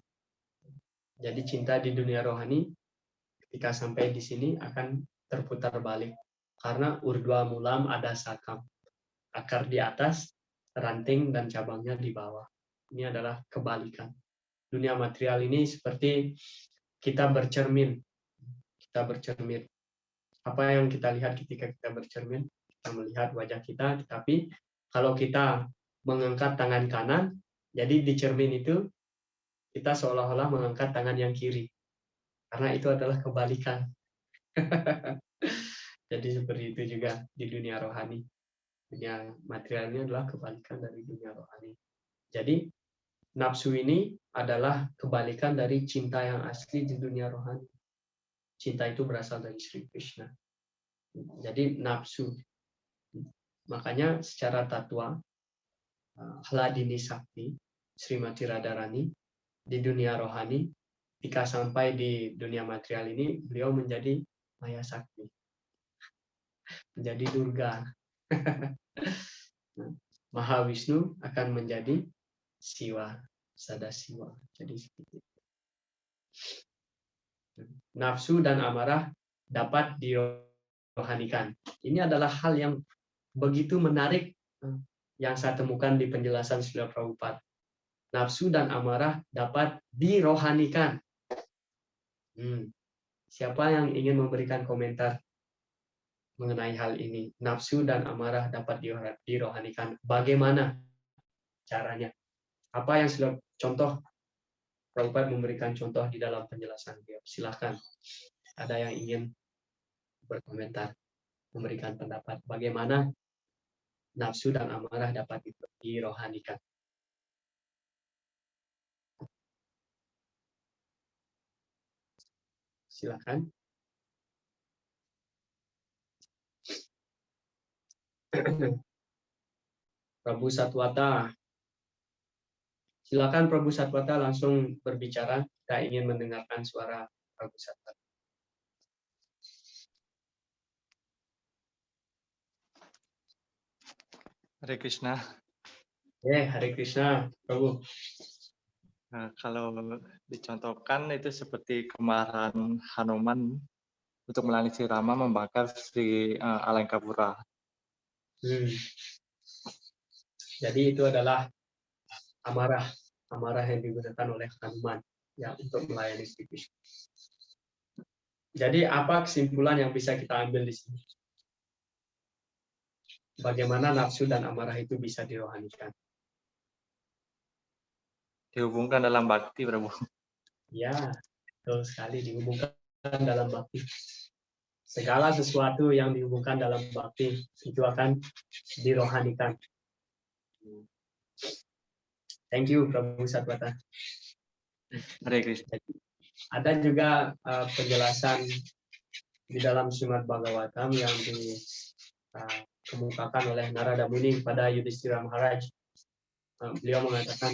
Jadi cinta di dunia rohani ketika sampai di sini akan terputar balik. Karena urdhva mulam ada sakam. Akar di atas, ranting dan cabangnya di bawah. Ini adalah kebalikan. Dunia material ini seperti kita bercermin. Kita bercermin. Apa yang kita lihat ketika kita bercermin? Kita melihat wajah kita, tetapi kalau kita mengangkat tangan kanan, jadi di cermin itu kita seolah-olah mengangkat tangan yang kiri. Karena itu adalah kebalikan. Jadi seperti itu juga di dunia rohani. Dunia material ini adalah kebalikan dari dunia rohani. Jadi nafsu ini adalah kebalikan dari cinta yang asli di dunia rohani. Cinta itu berasal dari Sri Krishna. Jadi nafsu. Makanya secara tatwa, Hladini Sakti, Srimati Radharani, di dunia rohani, ketika sampai di dunia material ini, beliau menjadi Maya Sakti. Menjadi Durga. Mahavishnu akan menjadi Siwa, Sadasiwa. Jadi seperti itu. Nafsu dan amarah dapat dirohanikan. Ini adalah hal yang begitu menarik yang saya temukan di penjelasan Srila Prabhupada. Nafsu dan amarah dapat dirohanikan. Siapa yang ingin memberikan komentar mengenai hal ini? Nafsu dan amarah dapat dirohanikan. Bagaimana caranya? Apa yang contoh? Prabhupada memberikan contoh di dalam penjelasan beliau. Silahkan. Ada yang ingin berkomentar, memberikan pendapat. Bagaimana nafsu dan amarah dapat dirohanikan? Silakan. Prabu Satwata. Silakan Prabu Satwata langsung berbicara. Kita ingin mendengarkan suara Prabu Satwata. Hare Krishna. Hare Krishna, Prabu. Nah, kalau dicontohkan itu seperti kemarahan Hanuman untuk melalui Rama membakar Sri Alengkapura. Jadi itu adalah amarah yang digunakan oleh Hanuman ya untuk melayani Sri Krishna. Jadi apa kesimpulan yang bisa kita ambil di sini? Bagaimana nafsu dan amarah itu bisa dirohanikan? Dihubungkan dalam bakti, Prabu. Ya, betul sekali, dihubungkan dalam bakti. Segala sesuatu yang dihubungkan dalam bakti itu akan dirohanikan. Thank you, Prabu Satwata. Hare Krishna. Ada juga penjelasan di dalam Srimad Bhagavatam yang dikemukakan oleh Narada Muni pada Yudhishthira Maharaj. Beliau mengatakan,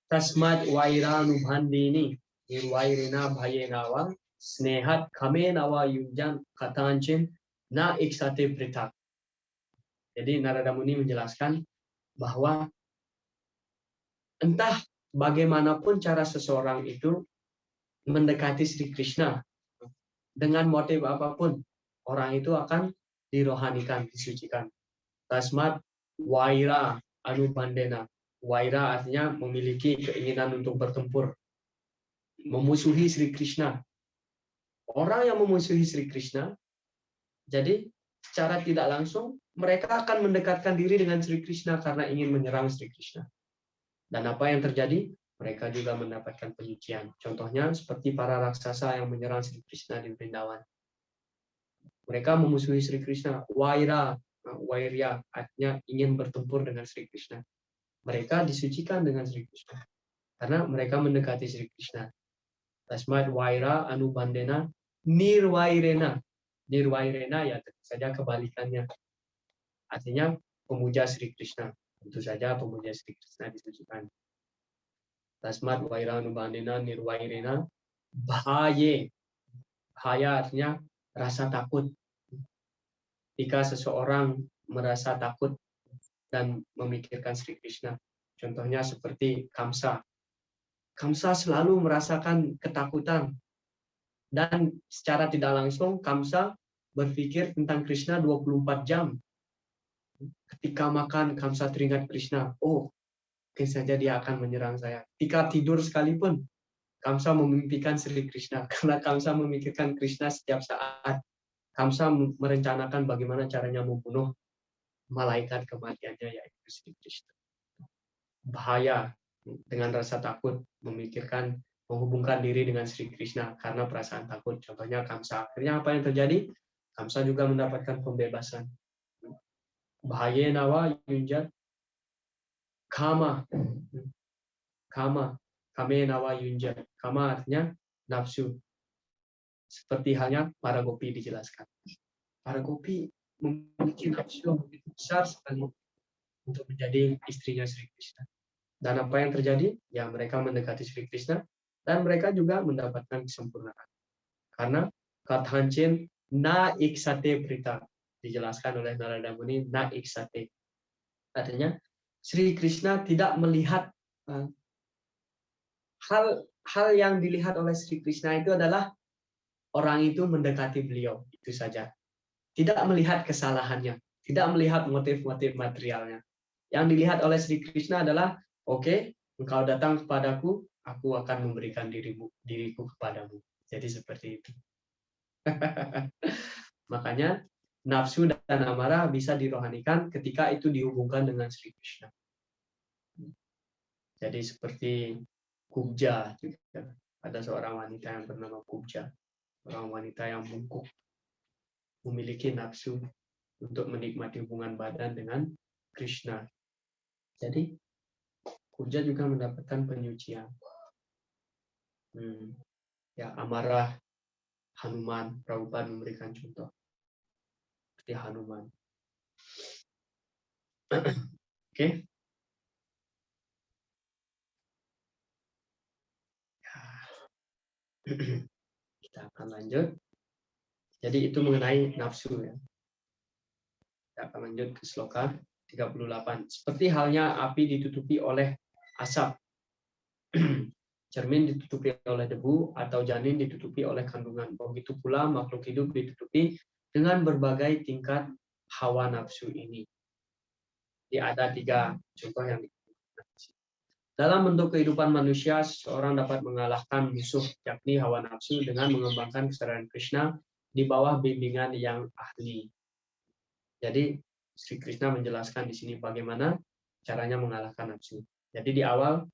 Tasmat Wairanubhandini Nirwairina Bhayenawa Snehat Kamenawa Yunjan Katancin Na Iksate Pritak. Jadi Narada Muni menjelaskan bahwa entah bagaimanapun cara seseorang itu mendekati Sri Krishna dengan motif apapun, orang itu akan dirohanikan, disucikan. Tasmat Waira Anubandena. Waira artinya memiliki keinginan untuk bertempur, memusuhi Sri Krishna. Orang yang memusuhi Sri Krishna, jadi secara tidak langsung mereka akan mendekatkan diri dengan Sri Krishna karena ingin menyerang Sri Krishna. Dan apa yang terjadi? Mereka juga mendapatkan penyucian. Contohnya seperti para raksasa yang menyerang Sri Krishna di Vrindavan. Mereka memusuhi Sri Krishna. Wairya artinya ingin bertempur dengan Sri Krishna. Mereka disucikan dengan Sri Krishna karena mereka mendekati Sri Krishna. Tasmat Waira Anubandena Nirwairena. Nirwairena ya tentu saja kebalikannya. Artinya pemuja Sri Krishna. Tentu saja pemuja Sri Krishna disucikan. Tasmat Waira Anubandena Nirwairena Bhaye. Bhaya artinya rasa takut. Jika seseorang merasa takut dan memikirkan Sri Krishna. Contohnya seperti Kamsa. Kamsa selalu merasakan ketakutan. Dan secara tidak langsung Kamsa berpikir tentang Krishna 24 jam. Ketika makan, Kamsa teringat Krishna. Oh, mungkin saja dia akan menyerang saya. Ketika tidur sekalipun, Kamsa memimpikan Sri Krishna. Karena Kamsa memikirkan Krishna setiap saat. Kamsa merencanakan bagaimana caranya membunuh malaikat kematiannya, yaitu Sri Krishna. Bahaya dengan rasa takut, memikirkan, menghubungkan diri dengan Sri Krishna karena perasaan takut. Contohnya Kamsa. Akhirnya apa yang terjadi? Kamsa juga mendapatkan pembebasan. Bahaya nawa yunjat kama. Kame nawa yunjat. Kama artinya nafsu. Seperti halnya para gopi dijelaskan. Para gopi memiliki nafsu yang begitu besar sekali untuk menjadi istrinya Sri Krishna. Dan apa yang terjadi? Ya, mereka mendekati Sri Krishna dan mereka juga mendapatkan kesempurnaan. Karena kathancin na iksate prita dijelaskan oleh Narada Muni, na iksate. Artinya Sri Krishna tidak melihat hal yang dilihat oleh Sri Krishna itu adalah orang itu mendekati beliau, itu saja. Tidak melihat kesalahannya, tidak melihat motif-motif materialnya. Yang dilihat oleh Sri Krishna adalah, oke, engkau datang kepadaku, aku akan memberikan diriku kepadamu. Jadi seperti itu. Makanya nafsu dan amarah bisa dirohanikan ketika itu dihubungkan dengan Sri Krishna. Jadi seperti Kubja juga. Ada seorang wanita yang bernama Kubja. Orang wanita yang mungkuk, memiliki nafsu untuk menikmati hubungan badan dengan Krishna. Jadi Kubja juga mendapatkan penyucian. Ya, amarah Hanuman, Prabhupada memberikan contoh seperti Hanuman. Oke. Kita akan lanjut. Jadi itu mengenai nafsu ya. Kita akan lanjut ke sloka 38. Seperti halnya api ditutupi oleh asap, cermin ditutupi oleh debu, atau janin ditutupi oleh kandungan. Begitu pula makhluk hidup ditutupi dengan berbagai tingkat hawa nafsu ini. Jadi ada 3 contoh yang dalam bentuk kehidupan manusia, seorang dapat mengalahkan musuh yakni hawa nafsu dengan mengembangkan kesadaran Krishna di bawah bimbingan yang ahli. Jadi Sri Krishna menjelaskan di sini bagaimana caranya mengalahkan nafsu. Jadi di awal,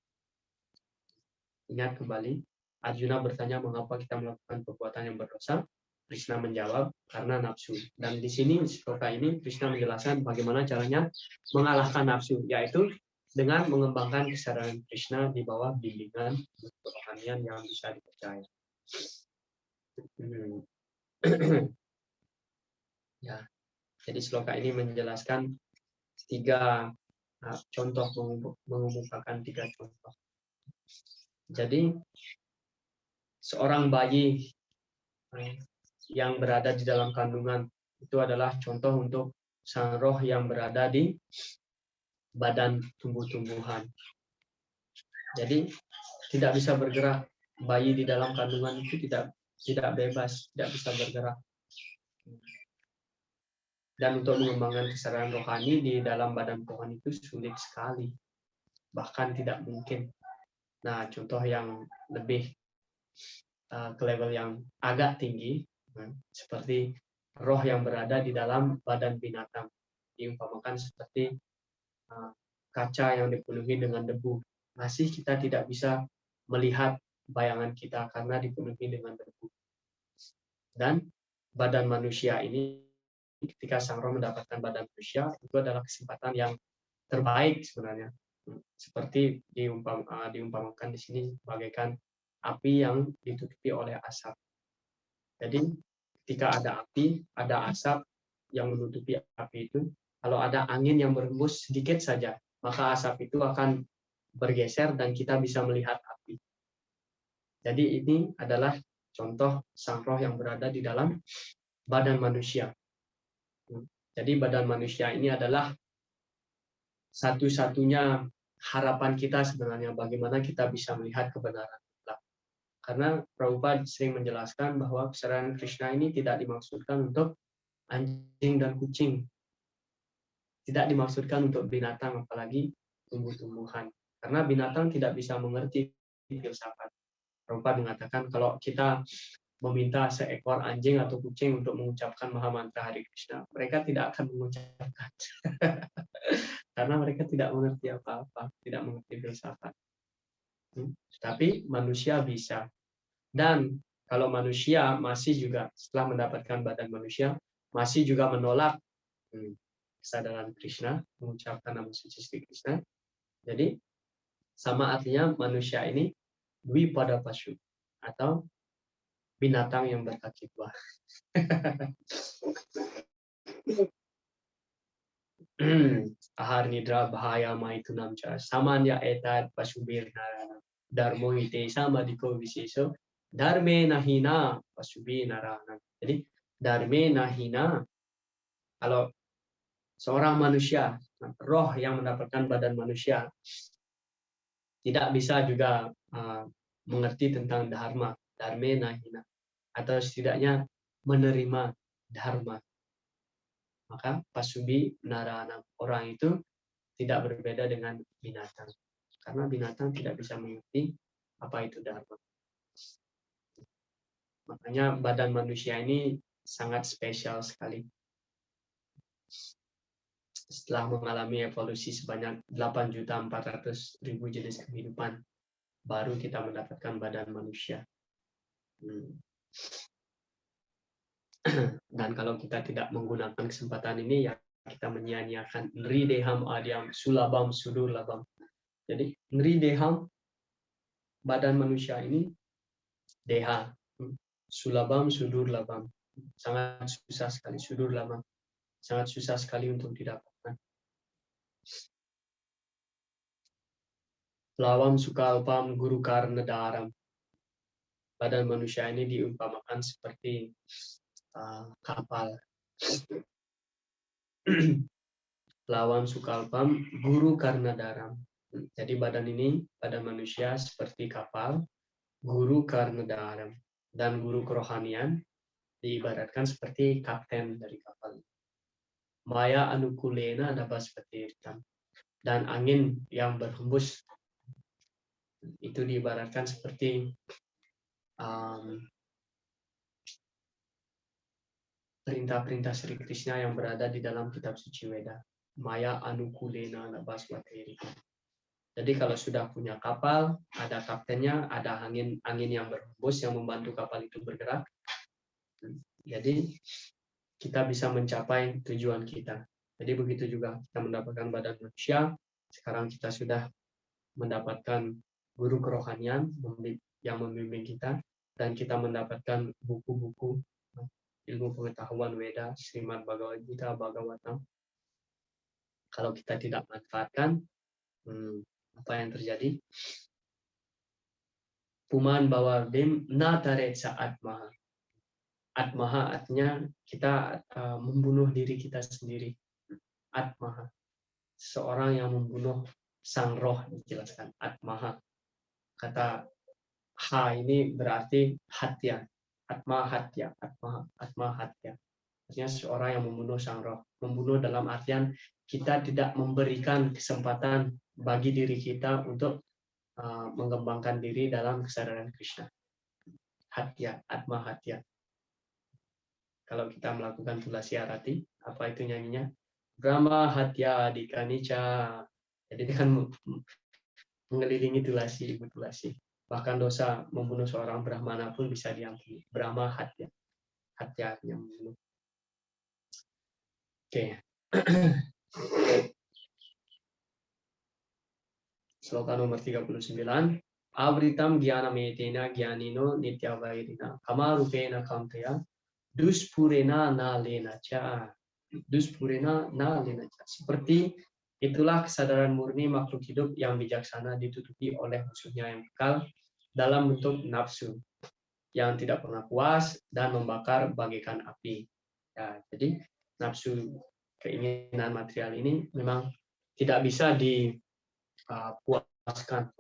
ingat kembali, Arjuna bertanya mengapa kita melakukan perbuatan yang berdosa. Krishna menjawab karena nafsu. Dan di sini sloka ini Krishna menjelaskan bagaimana caranya mengalahkan nafsu, yaitu dengan mengembangkan kesadaran Krishna di bawah bimbingan kerohanian yang bisa dipercaya. Ya, jadi sloka ini menjelaskan 3 contoh, mengemukakan 3 contoh. Jadi seorang bayi yang berada di dalam kandungan itu adalah contoh untuk sang roh yang berada di badan tumbuh-tumbuhan. Jadi tidak bisa bergerak. Bayi di dalam kandungan itu tidak bebas, tidak bisa bergerak. Dan untuk mengembangkan kesadaran rohani di dalam badan Tuhan itu sulit sekali, bahkan tidak mungkin. Nah, contoh yang lebih ke level yang agak tinggi, seperti roh yang berada di dalam badan binatang, diumpamakan seperti kaca yang dipenuhi dengan debu. Masih kita tidak bisa melihat bayangan kita karena dipenuhi dengan debu. Dan badan manusia ini, ketika sang roh mendapatkan badan manusia, itu adalah kesempatan yang terbaik sebenarnya. Seperti diumpamakan di sini bagaikan api yang ditutupi oleh asap. Jadi ketika ada api, ada asap yang menutupi api itu, kalau ada angin yang berhembus sedikit saja, maka asap itu akan bergeser dan kita bisa melihat api. Jadi ini adalah contoh sang roh yang berada di dalam badan manusia. Jadi badan manusia ini adalah satu-satunya harapan kita sebenarnya bagaimana kita bisa melihat kebenaran. Karena Prabhupada sering menjelaskan bahwa kesadaran Krishna ini tidak dimaksudkan untuk anjing dan kucing. Tidak dimaksudkan untuk binatang, apalagi tumbuh-tumbuhan. Karena binatang tidak bisa mengerti filsafat. Prabhupada mengatakan kalau kita meminta seekor anjing atau kucing untuk mengucapkan Maha Mantra Hare Krishna, mereka tidak akan mengucapkan. Karena mereka tidak mengerti apa-apa, tidak mengerti filsafat. Tapi manusia bisa. Dan kalau manusia masih juga setelah mendapatkan badan manusia, masih juga menolak kesadaran Krishna, mengucapkan nama suci Sri Krishna. Jadi sama artinya manusia ini Dvipada Pashu atau binatang yang berkaki 2. Ahar nidra bahaya maitunam ca samanya etad pasubir narana dharmo ite samadiko viseso dharme nahina pasubi narana. Jadi dharme nahina, kalau seorang manusia, roh yang mendapatkan badan manusia, tidak bisa juga mengerti tentang dharma, dharme nahina, atau setidaknya menerima dharma. Maka pasubi narana, orang itu tidak berbeda dengan binatang. Karena binatang tidak bisa mengerti apa itu dharma. Makanya badan manusia ini sangat spesial sekali. Setelah mengalami evolusi sebanyak 8.400.000 jenis kehidupan, baru kita mendapatkan badan manusia. Dan kalau kita tidak menggunakan kesempatan ini, ya kita menyia-nyiakan nri deham adyam sulabam sudur labam. Jadi nri deham, badan manusia ini deha, sulabam, sudur labam. Sangat susah sekali, sudur labam. Sangat susah sekali untuk didapatkan. Lawam sukalpam guru karna daram. Badan manusia ini diumpamakan seperti kapal. Lawam sukalpam guru karna daram. Jadi badan manusia seperti kapal, guru karna daram. Dan guru kerohanian diibaratkan seperti kapten dari kapal. Maya anukulena dapat dan angin yang berhembus itu diibaratkan seperti perintah-perintah Sri Krishna yang berada di dalam kitab suci Weda. Maya anukulena nabaswateri. Jadi kalau sudah punya kapal, ada kaptennya, ada angin yang berhembus yang membantu kapal itu bergerak. Jadi kita bisa mencapai tujuan kita. Jadi begitu juga kita mendapatkan badan manusia. Sekarang kita sudah mendapatkan guru kerohanian yang membimbing kita, dan kita mendapatkan buku-buku ilmu pengetahuan Weda, Srimad Bhagavad Gita, Bhagavatam. Kalau kita tidak manfaatkan, apa yang terjadi? Puman bawardim nataret saat maha. Atmaha artinya kita membunuh diri kita sendiri. Atmaha, seorang yang membunuh sang roh, dijelaskan. Atmaha, kata ha ini berarti hatya. Atma hatya, atma hatya. Artinya seorang yang membunuh sang roh. Membunuh dalam artian kita tidak memberikan kesempatan bagi diri kita untuk mengembangkan diri dalam kesadaran Krishna. Hatya, atma hatya. Kalau kita melakukan tulasi arati, apa itu nyanyinya? Brahma hatya dikanica. Jadi dengan mengelilingi tulasi, ibu tulasi. Bahkan dosa membunuh seorang brahmana pun bisa diampuni. Brahma hatya. Hatya artinya membunuh. Oke. Sloka nomor 39. Avritam gyana metena gyanino nityavairina kamarupena kamtaya duspurena na lenaca. Duspurena na lenaca. Seperti itulah kesadaran murni makhluk hidup yang bijaksana ditutupi oleh musuhnya yang kekal dalam bentuk nafsu yang tidak pernah puas dan membakar bagaikan api. Ya, jadi nafsu, keinginan material ini memang tidak bisa dipuaskan.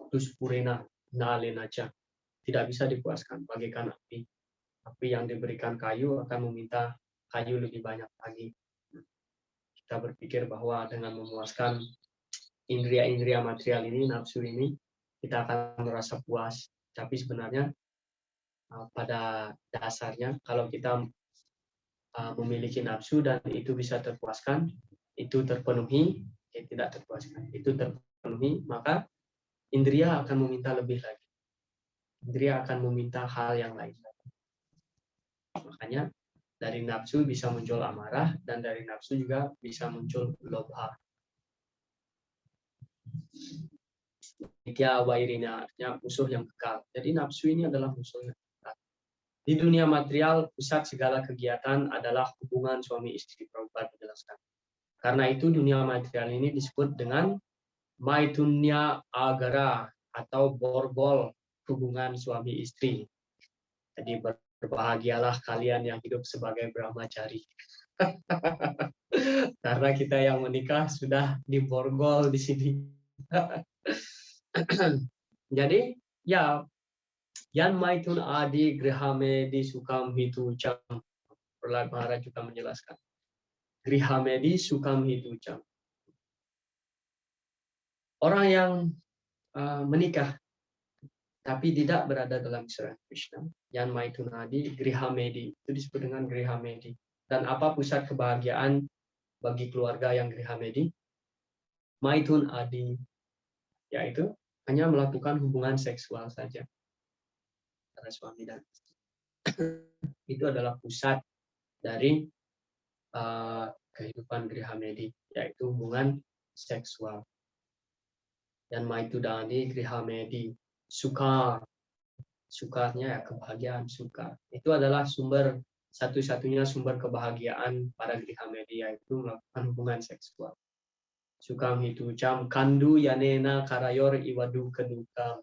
Duspurena na lenaca. Tidak bisa dipuaskan bagaikan api. Api yang diberikan kayu akan meminta kayu lebih banyak lagi. Kita berpikir bahwa dengan memuaskan indria-indria material ini, nafsu ini, kita akan merasa puas. Tapi sebenarnya pada dasarnya kalau kita memiliki nafsu dan itu bisa terpuaskan, itu terpenuhi, tidak terpuaskan, itu terpenuhi, maka indria akan meminta lebih lagi. Indria akan meminta hal yang lain. Makanya dari nafsu bisa muncul amarah, dan dari nafsu juga bisa muncul lobha. Nikya wairina, artinya musuh yang kekal. Jadi nafsu ini adalah musuh yang kekal. Di dunia material, pusat segala kegiatan adalah hubungan suami istri. Prabhupada menjelaskan. Karena itu dunia material ini disebut dengan maitunya agara atau borbol hubungan suami istri. Jadi berbahagialah kalian yang hidup sebagai brahmachari. Karena kita yang menikah sudah diborgol di sini. Jadi ya, yan maitun adi grihamedi sukam hitucam. Prahlad Maharaj juga menjelaskan. Grihamedi sukam hitucam. Orang yang menikah tapi tidak berada dalam kesadaran Krishna, yan maitun adi grihamedi, itu disebut dengan grihamedi. Dan apa pusat kebahagiaan bagi keluarga yang grihamedi? Maitun adi, yaitu hanya melakukan hubungan seksual saja antara suami dan istri. Itu adalah pusat dari kehidupan grihamedi, yaitu hubungan seksual. Dan maitudani grihamedi suka, Sukanya ya kebahagiaan, suka. Itu adalah satu-satunya sumber kebahagiaan para griha media, itu melakukan hubungan seksual. Sukam itu cam kandu yanena karayor iwadu kedukam.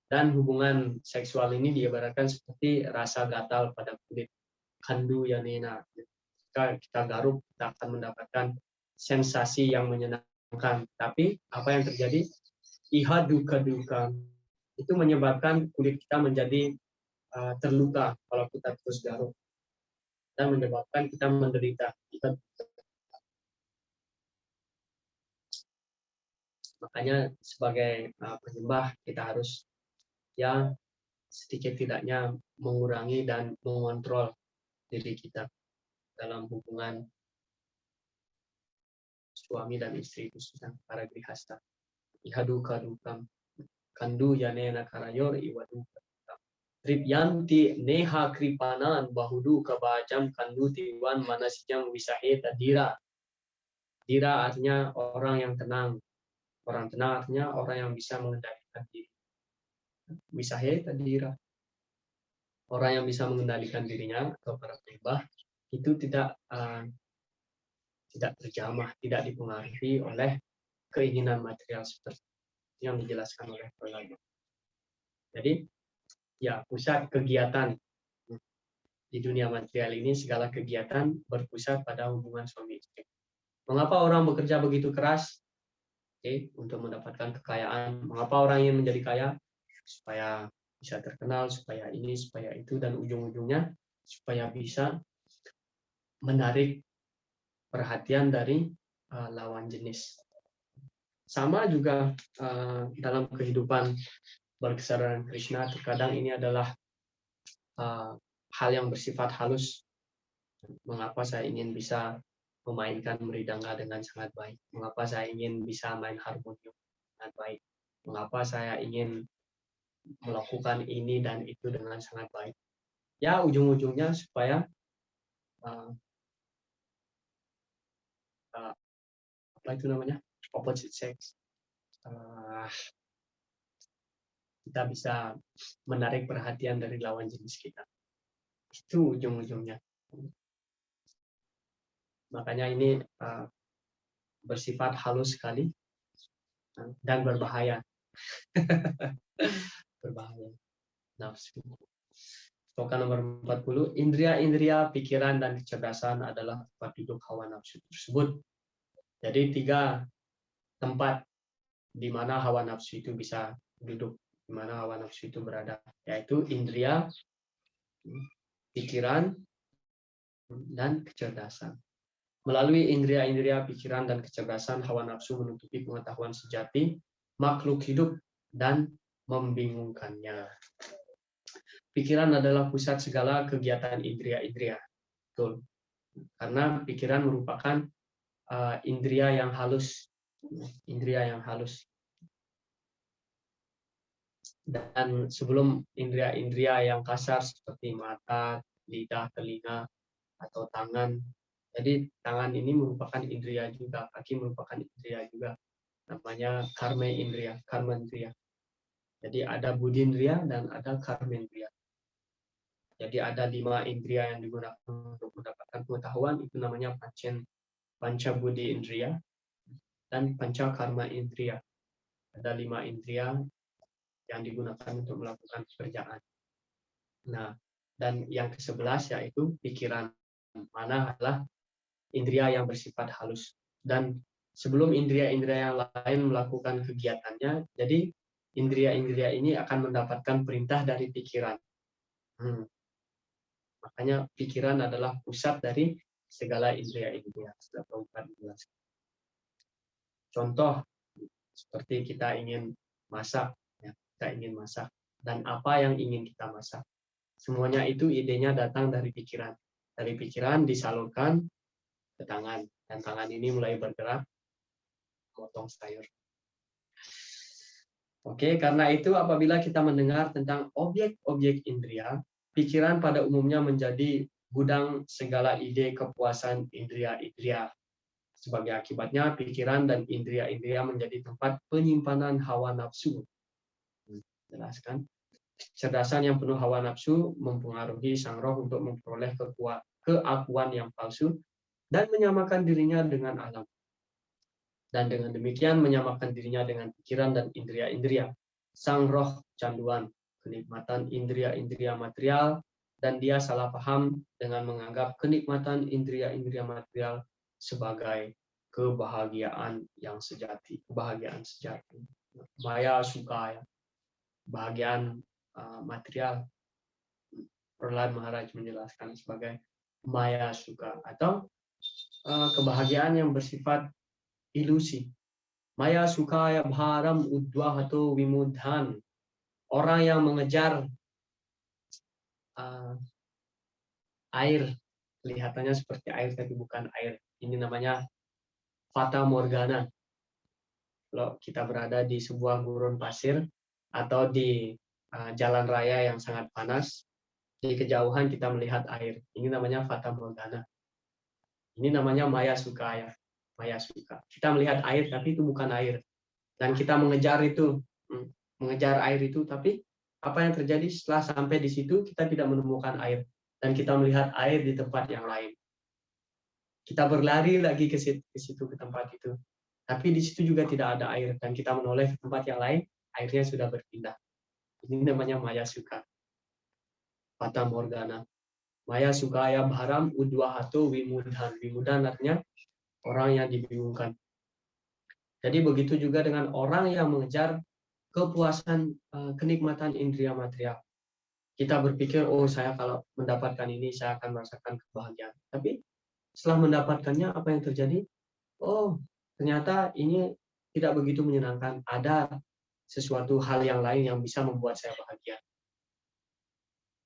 Dan hubungan seksual ini diibaratkan seperti rasa gatal pada kulit. Kandu yanena. Jika kita garuk, kita akan mendapatkan sensasi yang menyenangkan. Tapi apa yang terjadi? Ihadu kedukam. Itu menyebabkan kulit kita menjadi terluka kalau kita terus garuk. Dan menyebabkan kita menderita. Makanya sebagai penyembah kita harus ya sedikit tidaknya mengurangi dan mengontrol diri kita dalam hubungan suami dan istri, khususnya para grihasta. Ihadu kadukam kandu yanena karayor iwadu kadukam. Tripyanti neha kripanan bahudu kabajam kandu tiwan manasijam wisahe tadira. Dira artinya orang yang tenang. Orang tenang artinya orang yang bisa mengendalikan diri. Wisahe tadira. Orang yang bisa mengendalikan dirinya atau para penyembah itu tidak terjamah, tidak dipengaruhi oleh keinginan material seperti yang dijelaskan oleh ulama. Jadi ya pusat kegiatan di dunia material ini, segala kegiatan berpusat pada hubungan suami istri. Mengapa orang bekerja begitu keras? Untuk mendapatkan kekayaan. Mengapa orang ingin menjadi kaya? Supaya bisa terkenal, supaya ini, supaya itu, dan ujung-ujungnya supaya bisa menarik perhatian dari lawan jenis. Sama juga dalam kehidupan berkesadaran Krishna, terkadang ini adalah hal yang bersifat halus. Mengapa saya ingin bisa memainkan mridanga dengan sangat baik? Mengapa saya ingin bisa main harmonium dengan baik? Mengapa saya ingin melakukan ini dan itu dengan sangat baik? Ya, ujung-ujungnya supaya apa itu namanya? Opposite sex. Kita bisa menarik perhatian dari lawan jenis kita. Itu ujung-ujungnya. Makanya ini bersifat halus sekali dan berbahaya. Berbahaya. Nafsu. Sloka nomor 40, indria-indria, pikiran, dan kecerdasan adalah tempat duduk hawa nafsu tersebut. Jadi 3 tempat di mana hawa nafsu itu bisa duduk, di mana hawa nafsu itu berada, yaitu indria, pikiran, dan kecerdasan. Melalui indria-indria, pikiran, dan kecerdasan, hawa nafsu menutupi pengetahuan sejati makhluk hidup dan membingungkannya. Pikiran adalah pusat segala kegiatan indria-indria. Betul. Karena pikiran merupakan indria yang halus. Indria yang halus. Dan sebelum indria-indria yang kasar seperti mata, lidah, telinga, atau tangan. Jadi tangan ini merupakan indria juga, kaki merupakan indria juga. Namanya karmendriya. Jadi ada budindriya dan ada karmendriya. Jadi ada 5 indria yang digunakan untuk mendapatkan pengetahuan, itu namanya panca budi indriya dan panca karma indriya. Ada 5 indria yang digunakan untuk melakukan pekerjaan. Nah, dan yang ke-11 yaitu pikiran, mana adalah indria yang bersifat halus. Dan sebelum indria-indria yang lain melakukan kegiatannya, jadi indria-indria ini akan mendapatkan perintah dari pikiran. Makanya pikiran adalah pusat dari segala indria-indria. Sudah Prabhupada menjelaskan. Contoh, seperti kita ingin masak, ya, kita ingin masak. Dan apa yang ingin kita masak? Semuanya itu idenya datang dari pikiran. Dari pikiran disalurkan ke tangan. Dan tangan ini mulai bergerak, potong sayur. Oke, karena itu apabila kita mendengar tentang objek-objek indria, pikiran pada umumnya menjadi gudang segala ide kepuasan indria-indria. Sebagai akibatnya, pikiran dan indria-indria menjadi tempat penyimpanan hawa nafsu. Jelaskan. Kecerdasan yang penuh hawa nafsu mempengaruhi sang roh untuk memperoleh keakuan yang palsu dan menyamakan dirinya dengan alam. Dan dengan demikian menyamakan dirinya dengan pikiran dan indria-indria. Sang roh canduan, kenikmatan indria-indria material, dan dia salah paham dengan menganggap kenikmatan indria-indria material sebagai kebahagiaan yang sejati, kebahagiaan sejati. Maya suka, ya, kebahagiaan material. Prahlad Maharaj menjelaskan sebagai maya suka atau kebahagiaan yang bersifat ilusi. Maya sukaya bharam udwahato vimudhan. Orang yang mengejar air, kelihatannya seperti air tapi bukan air. Ini namanya fata morgana. Kalau kita berada di sebuah gurun pasir atau di jalan raya yang sangat panas, di kejauhan kita melihat air. Ini namanya fata morgana. Ini namanya maya sukaya. Maya suka. Kita melihat air tapi itu bukan air. Dan kita mengejar itu, mengejar air itu, tapi apa yang terjadi setelah sampai di situ kita tidak menemukan air dan kita melihat air di tempat yang lain. Kita berlari lagi ke situ ke tempat itu, tapi di situ juga tidak ada air dan kita menoleh ke tempat yang lain, airnya sudah berpindah. Ini namanya maya suka, fata morgana. Maya sukaya bharam udwahato vimudhan. Vimudhan artinya orang yang dibingungkan. Jadi begitu juga dengan orang yang mengejar kepuasan, kenikmatan indria material. Kita berpikir, oh saya kalau mendapatkan ini saya akan merasakan kebahagiaan. Tapi setelah mendapatkannya apa yang terjadi? Oh, ternyata ini tidak begitu menyenangkan. Ada sesuatu hal yang lain yang bisa membuat saya bahagia.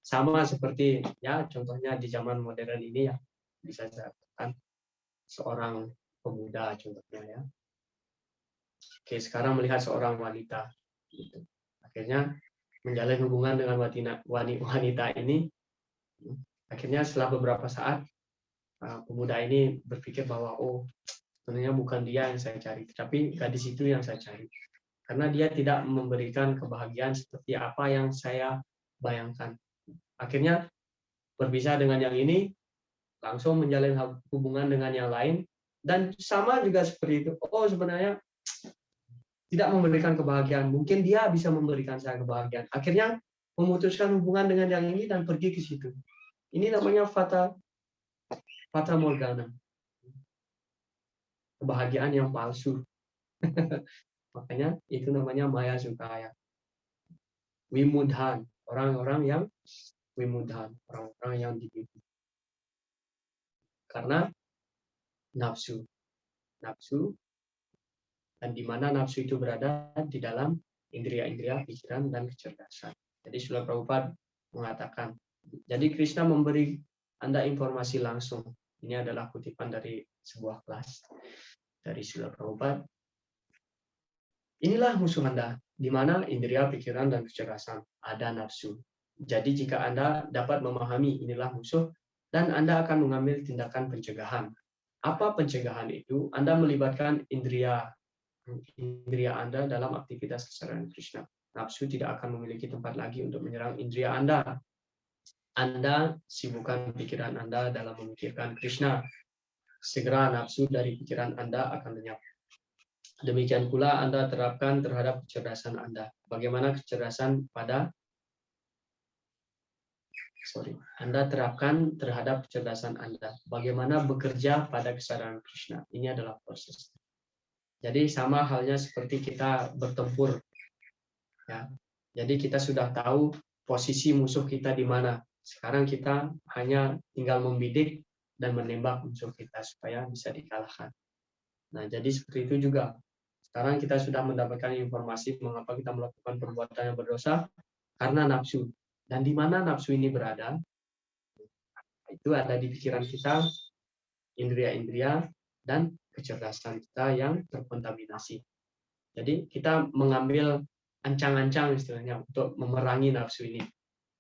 Sama seperti ya contohnya di zaman modern ini ya bisa saya katakan seorang pemuda contohnya ya. Oke, sekarang melihat seorang wanita, gitu. Akhirnya menjalin hubungan dengan wanita ini. Akhirnya setelah beberapa saat, pemuda ini berpikir bahwa oh, sebenarnya bukan dia yang saya cari, tapi gadis itu yang saya cari. Karena dia tidak memberikan kebahagiaan seperti apa yang saya bayangkan. Akhirnya berpisah dengan yang ini, langsung menjalin hubungan dengan yang lain, dan sama juga seperti itu. Oh, sebenarnya tidak memberikan kebahagiaan. Mungkin dia bisa memberikan saya kebahagiaan. Akhirnya memutuskan hubungan dengan yang ini dan pergi ke situ. Ini namanya fata morgana. Kebahagiaan yang palsu. Makanya itu namanya maya sukaya. Wimudhan, orang-orang yang wimudhan, orang-orang yang dibimbing. Karena nafsu. Nafsu, dan di mana nafsu itu berada di dalam indria-indria, pikiran, dan kecerdasan. Jadi Srila Prabhupada mengatakan, jadi Krishna memberi Anda informasi langsung. Ini adalah kutipan dari sebuah kelas dari Srila Prabhupada. Inilah musuh Anda, di mana indria, pikiran, dan kecerdasan ada nafsu. Jadi jika Anda dapat memahami inilah musuh, dan Anda akan mengambil tindakan pencegahan. Apa pencegahan itu? Anda melibatkan indria Anda dalam aktivitas kesadaran Krishna. Nafsu tidak akan memiliki tempat lagi untuk menyerang indria Anda. Anda sibukkan pikiran Anda dalam memikirkan Krishna. Segera nafsu dari pikiran Anda akan lenyap. Demikian pula Anda terapkan terhadap kecerdasan Anda. Bagaimana kecerdasan Anda terapkan terhadap kecerdasan Anda. Bagaimana bekerja pada kesadaran Krishna. Ini adalah proses. Jadi sama halnya seperti kita bertempur. Ya. Jadi kita sudah tahu posisi musuh kita di mana. Sekarang kita hanya tinggal membidik dan menembak musuh kita supaya bisa dikalahkan. Nah, jadi seperti itu juga. Sekarang kita sudah mendapatkan informasi mengapa kita melakukan perbuatan yang berdosa karena nafsu. Dan di mana nafsu ini berada? Itu ada di pikiran kita, indria-indria, dan kecerdasan kita yang terkontaminasi. Jadi kita mengambil ancang-ancang istilahnya untuk memerangi nafsu ini.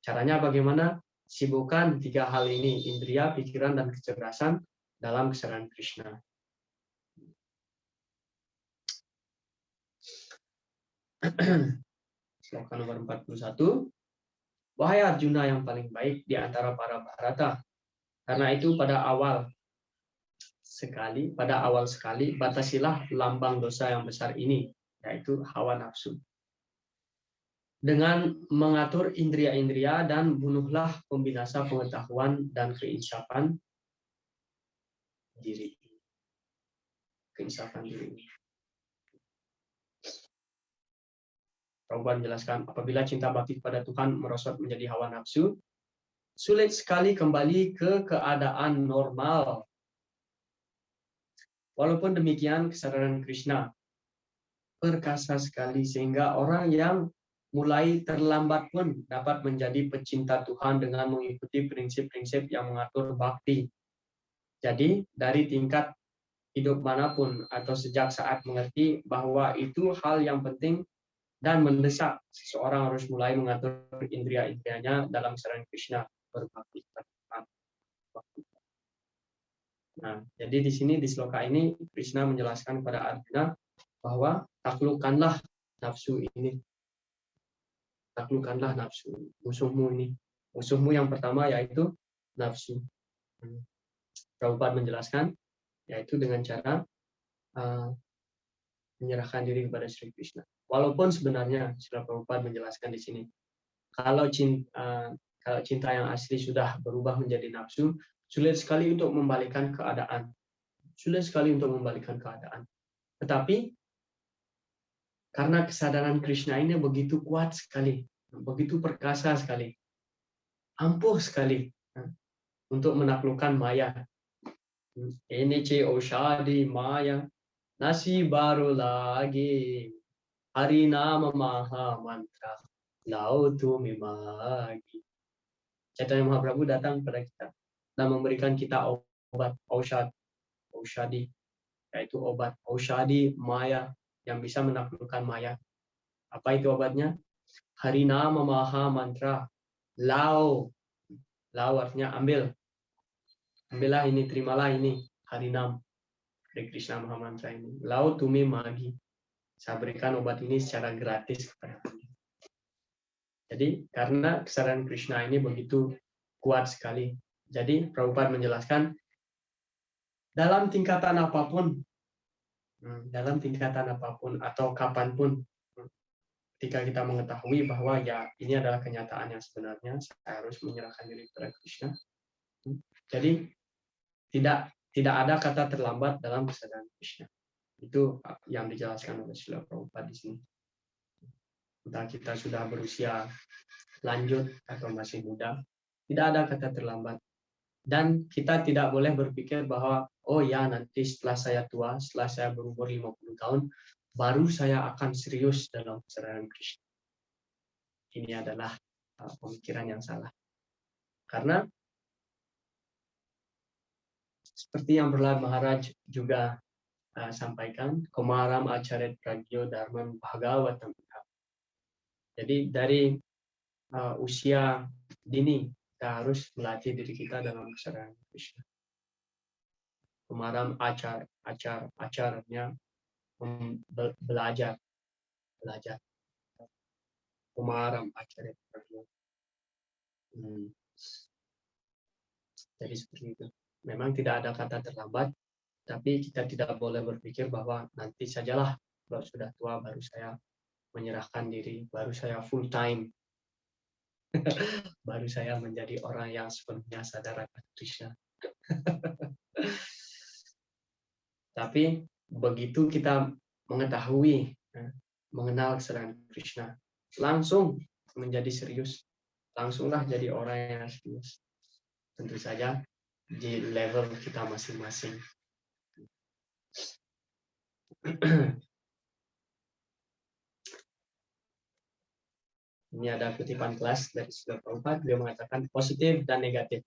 Caranya bagaimana? Sibukkan 3 hal ini, indria, pikiran, dan kecerdasan dalam kesadaran Krishna. Sloka nomor 41. Wahai Arjuna yang paling baik di antara para Bharata, karena itu pada awal sekali batasilah lambang dosa yang besar ini, yaitu hawa nafsu. Dengan mengatur indria-indria dan bunuhlah pembinasa pengetahuan dan keinsafan diri. Keinsafan diri. Prabhupada menjelaskan, apabila cinta bakti kepada Tuhan merosot menjadi hawa nafsu, sulit sekali kembali ke keadaan normal. Walaupun demikian, kesadaran Krishna perkasa sekali sehingga orang yang mulai terlambat pun dapat menjadi pecinta Tuhan dengan mengikuti prinsip-prinsip yang mengatur bakti. Jadi, dari tingkat hidup manapun atau sejak saat mengerti bahwa itu hal yang penting dan mendesak, seseorang harus mulai mengatur indria-indrianya dalam kesadaran Krishna berbakti. Nah, jadi di sini di sloka ini Krishna menjelaskan kepada Arjuna bahwa taklukkanlah nafsu ini. Taklukkanlah nafsu, musuhmu ini. Musuhmu yang pertama yaitu nafsu. Prabhupada menjelaskan yaitu dengan cara menyerahkan diri kepada Sri Krishna. Walaupun sebenarnya Srila Prabhupada menjelaskan di sini, kalau cinta yang asli sudah berubah menjadi nafsu, sulit sekali untuk membalikkan keadaan. Sulit sekali untuk membalikkan keadaan. Tetapi karena kesadaran Krishna ini begitu kuat sekali, begitu perkasa sekali, ampuh sekali untuk menaklukkan maya. Ini Oshadi Maya, nasi baru lagi, hari nama maha mantra, lautu mimagi. Chaitanya Mahaprabhu datang kepada kita dan memberikan kita obat Oshadi, yaitu obat Oshadi Maya yang bisa menaklukkan maya. Apa itu obatnya? Harinama Maha Mantra. Lao artinya ambil. Ambillah ini, terimalah ini. Harinam. Dari Krishna Maha Mantra ini. Lao tumi magi. Saya berikan obat ini secara gratis kepada kamu. Jadi karena kesadaran Krishna ini begitu kuat sekali. Jadi Prabhupada menjelaskan dalam tingkatan apapun atau kapanpun, ketika kita mengetahui bahwa ya ini adalah kenyataan yang sebenarnya, saya harus menyerahkan diri kepada Krishna. Jadi tidak ada kata terlambat dalam kesadaran Krishna. Itu yang dijelaskan oleh Srila Prabhupada di sini. Entah kita sudah berusia lanjut atau masih muda, tidak ada kata terlambat. Dan kita tidak boleh berpikir bahwa oh ya nanti setelah saya tua, setelah saya berumur 50 tahun, baru saya akan serius dalam kesadaran Krishna. Ini adalah pemikiran yang salah. Karena seperti yang Prahlad Maharaj juga sampaikan, Komaram Acharet Pragyo Dharman Bhagavatam. Jadi dari usia dini kita harus melatih diri kita dalam kesadaran Krishna. Komaram acaranya belajar. Komaram Acharet Pragyo. Jadi seperti itu. Memang tidak ada kata terlambat, tapi kita tidak boleh berpikir bahwa nanti sajalah kalau sudah tua baru saya menyerahkan diri, baru saya full time, baru saya menjadi orang yang sepenuhnya sadar akan Krishna. Tapi begitu kita mengetahui, mengenal kesadaran Krishna, langsung menjadi serius, langsunglah jadi orang yang serius. Tentu saja di level kita masing-masing. Ini ada kutipan kelas dari Srila Prabhupada, beliau mengatakan positif dan negatif.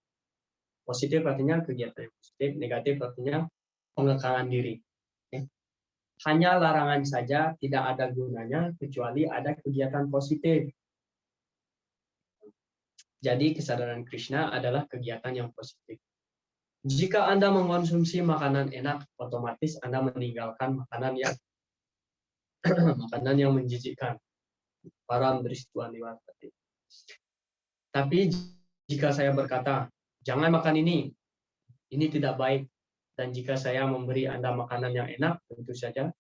Positif artinya kegiatan yang positif, negatif artinya pengekangan diri. Hanya larangan saja tidak ada gunanya kecuali ada kegiatan positif. Jadi kesadaran Krishna adalah kegiatan yang positif. Jika Anda mengkonsumsi makanan enak, otomatis Anda meninggalkan makanan yang menjijikkan. Param Dristuan Niwartati. Tapi jika saya berkata, jangan makan ini tidak baik. Dan jika saya memberi Anda makanan yang enak, tentu saja,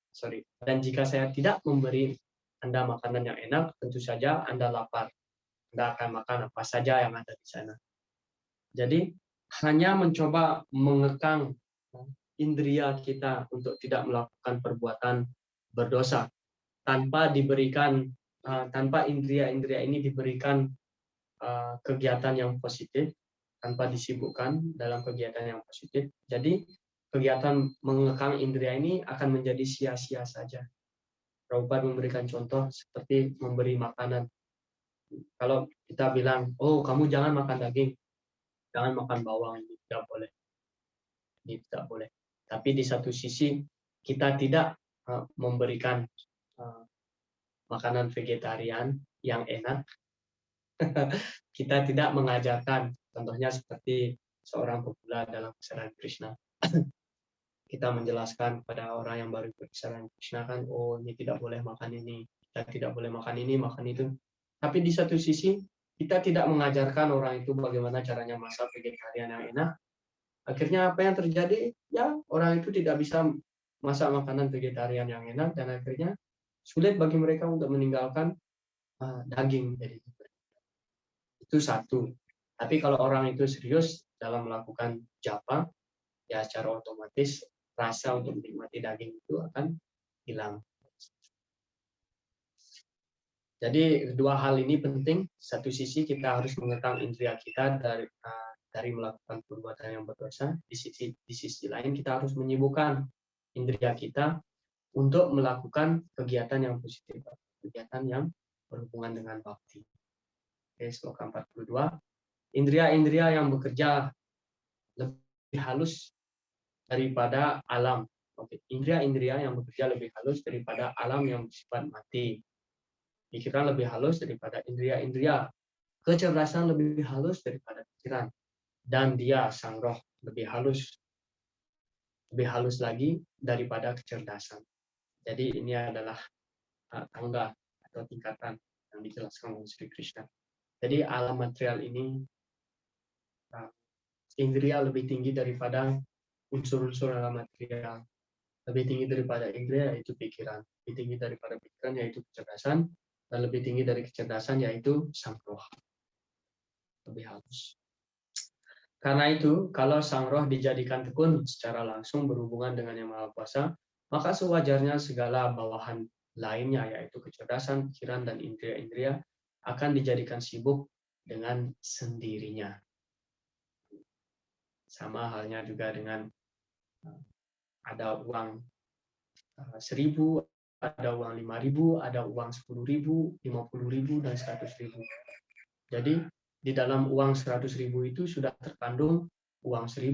dan jika saya tidak memberi Anda makanan yang enak, tentu saja Anda lapar. Anda akan makan apa saja yang ada di sana. Jadi, hanya mencoba mengekang indria kita untuk tidak melakukan perbuatan berdosa tanpa indria-indria ini diberikan kegiatan yang positif, tanpa disibukkan dalam kegiatan yang positif. Jadi kegiatan mengekang indria ini akan menjadi sia-sia saja. Prabhupada memberikan contoh seperti memberi makanan. Kalau kita bilang, oh kamu jangan makan daging, jangan makan bawang, ini tidak boleh. Ini tidak boleh. Tapi di satu sisi kita tidak memberikan makanan vegetarian yang enak. Kita tidak mengajarkan, contohnya seperti seorang pemula dalam kesadaran Krishna. Kita menjelaskan kepada orang yang baru berkesadaran Krishna kan, oh ini tidak boleh makan ini, kita tidak boleh makan ini, makan itu. Tapi di satu sisi kita tidak mengajarkan orang itu bagaimana caranya masak vegetarian yang enak. Akhirnya apa yang terjadi? Ya orang itu tidak bisa masak makanan vegetarian yang enak dan akhirnya sulit bagi mereka untuk meninggalkan daging. Jadi itu satu. Tapi kalau orang itu serius dalam melakukan japa, ya secara otomatis rasa untuk menikmati daging itu akan hilang. Jadi dua hal ini penting. Satu sisi kita harus mengekang indria kita dari melakukan perbuatan yang berdosa. Di sisi lain kita harus menyibukkan indria kita untuk melakukan kegiatan yang positif, kegiatan yang berhubungan dengan bakti. Oke, sloka 42. Indria-indria yang bekerja lebih halus daripada alam. Oke, indria-indria yang bekerja lebih halus daripada alam yang bersifat mati. Pikiran lebih halus daripada indria-indria. Kecerdasan lebih halus daripada pikiran. Dan dia, sang roh, lebih halus lagi daripada kecerdasan. Jadi ini adalah tangga atau tingkatan yang dijelaskan oleh Sri Krishna. Jadi alam material ini, indria lebih tinggi daripada unsur-unsur alam material. Lebih tinggi daripada indria yaitu pikiran, lebih tinggi daripada pikiran yaitu kecerdasan, dan lebih tinggi dari kecerdasan yaitu sang roh. Lebih halus. Karena itu, kalau sang roh dijadikan tekun secara langsung berhubungan dengan Yang Maha Kuasa, maka sewajarnya segala bawahan lainnya yaitu kecerdasan, pikiran, dan indria-indria akan dijadikan sibuk dengan sendirinya. Sama halnya juga dengan ada uang 1.000, ada uang 5.000, ada uang 10.000, 50.000, dan 100.000. Jadi di dalam uang 100.000 itu sudah terkandung uang 1.000,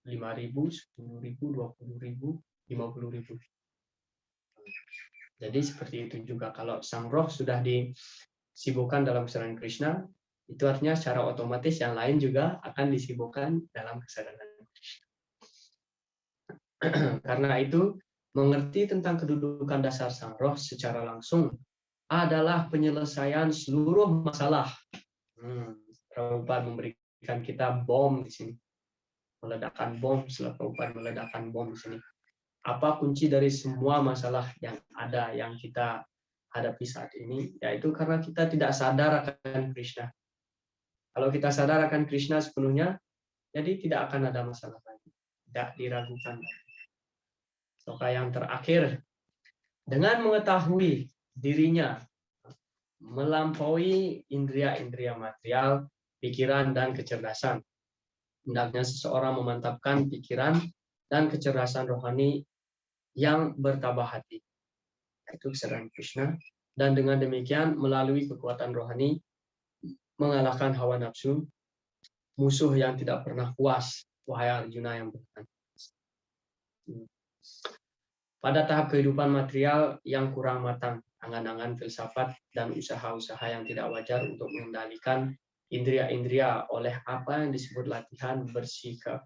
5.000, 10.000, 20.000, 50.000. Jadi seperti itu juga kalau sang roh sudah disibukkan dalam kesadaran Krishna, itu artinya secara otomatis yang lain juga akan disibukkan dalam kesadaran Krishna. Karena itu, mengerti tentang kedudukan dasar sang roh secara langsung adalah penyelesaian seluruh masalah. Prabhupada memberikan kita bom di sini. Meledakkan bom, setelah Prabhupada meledakkan bom di sini. Apa kunci dari semua masalah yang ada, yang kita hadapi saat ini? Yaitu karena kita tidak sadar akan Krishna. Kalau kita sadar akan Krishna sepenuhnya, jadi tidak akan ada masalah lagi. Tidak diragukan. Sloka yang terakhir, dengan mengetahui dirinya melampaui indria-indria material, pikiran, dan kecerdasan, hendaknya seseorang memantapkan pikiran dan kecerdasan rohani yang bertabah hati, yaitu kesadaran Krishna, dan dengan demikian melalui kekuatan rohani mengalahkan hawa nafsu, musuh yang tidak pernah puas, wahai Arjuna yang beriman. Pada tahap kehidupan material yang kurang matang, angan-angan filsafat dan usaha-usaha yang tidak wajar untuk mengendalikan indria-indria oleh apa yang disebut latihan bersikap.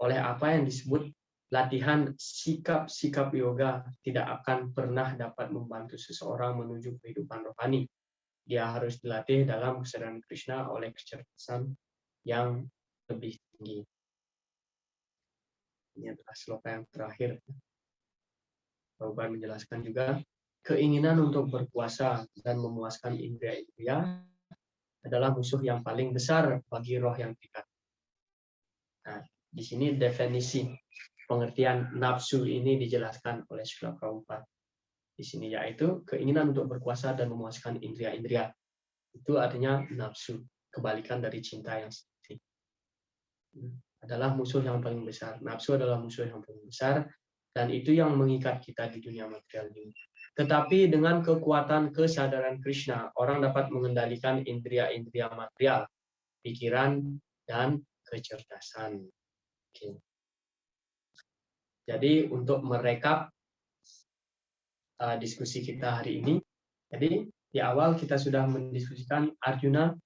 Oleh apa yang disebut latihan sikap-sikap yoga tidak akan pernah dapat membantu seseorang menuju kehidupan rohani. dia harus dilatih dalam kesadaran Krishna oleh kecerdasan yang lebih tinggi. Ini adalah sloka yang terakhir. Prabhupada menjelaskan juga, keinginan untuk berpuasa dan memuaskan indera-indera adalah musuh yang paling besar bagi roh yang terikat. Nah, di sini definisi pengertian nafsu ini dijelaskan oleh Srila Prabhupada. Di sini yaitu keinginan untuk berkuasa dan memuaskan indera-indera. Itu artinya nafsu, kebalikan dari cinta yang sejati. Adalah musuh yang paling besar. Nafsu adalah musuh yang paling besar, dan itu yang mengikat kita di dunia material ini. Tetapi dengan kekuatan kesadaran Krishna, orang dapat mengendalikan indera-indera material, pikiran, dan kecerdasan. Oke. Jadi untuk merekap diskusi kita hari ini, jadi di awal kita sudah mendiskusikan Arjuna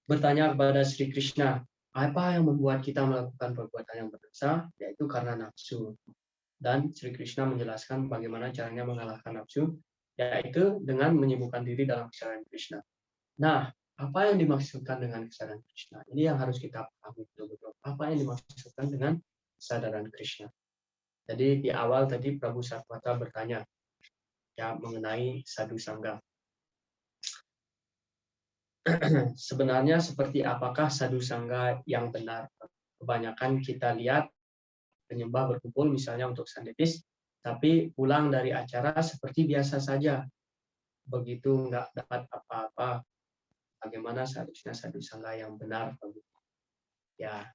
bertanya kepada Sri Krishna, apa yang membuat kita melakukan perbuatan yang berdosa, yaitu karena nafsu. Dan Sri Krishna menjelaskan bagaimana caranya mengalahkan nafsu, yaitu dengan menyibukkan diri dalam kesadaran Krishna. Nah, apa yang dimaksudkan dengan kesadaran Krishna? Ini yang harus kita pahami betul-betul. Apa yang dimaksudkan dengan kesadaran Krishna? Jadi di awal tadi Prabu Sarwata bertanya ya mengenai sadhu sangga. Sebenarnya seperti apakah sadhu sangga yang benar? Kebanyakan kita lihat penyembah berkumpul misalnya untuk sandevis, tapi pulang dari acara seperti biasa saja. Begitu nggak dapat apa-apa. Bagaimana seharusnya sadhu sangga yang benar? Ya,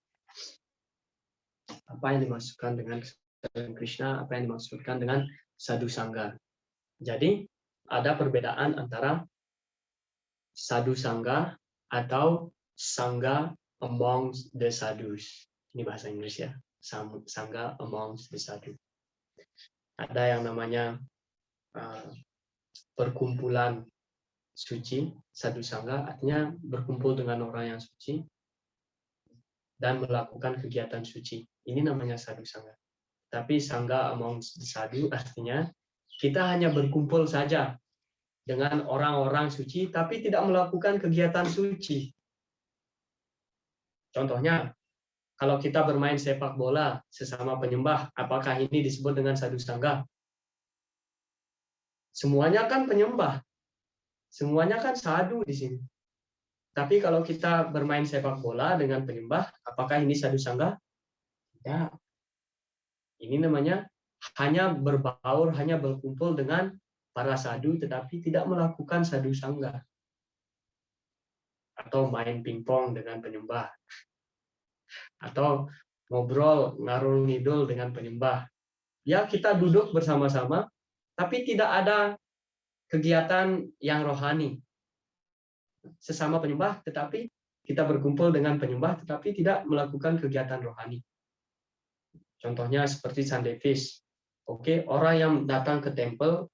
apa yang dimaksudkan dengan kesadaran Krishna? Apa yang dimaksudkan dengan sadhu sangga? Jadi ada perbedaan antara sadhu sangga atau sangga amongst the sadhus. Ini bahasa Inggris ya. Sangga amongst the sadhu. Ada yang namanya perkumpulan suci, sadhu sangga, artinya berkumpul dengan orang yang suci dan melakukan kegiatan suci. Ini namanya sadhu sangga. Tapi sangga amongst the sadhu artinya kita hanya berkumpul saja dengan orang-orang suci, tapi tidak melakukan kegiatan suci. Contohnya, kalau kita bermain sepak bola sesama penyembah, apakah ini disebut dengan sadhu sangga? Semuanya kan penyembah, semuanya kan sadhu di sini. Tapi kalau kita bermain sepak bola dengan penyembah, apakah ini sadhu sangga? Ya, ini namanya hanya berbaur, hanya berkumpul dengan para sadhu, tetapi tidak melakukan sadhu sangga. Atau main pingpong dengan penyembah. Atau ngobrol ngarul ngidul dengan penyembah. Ya, kita duduk bersama-sama, tapi tidak ada kegiatan yang rohani. Sesama penyembah, tetapi kita berkumpul dengan penyembah, tetapi tidak melakukan kegiatan rohani. Contohnya seperti sandevis. Oke, orang yang datang ke tempel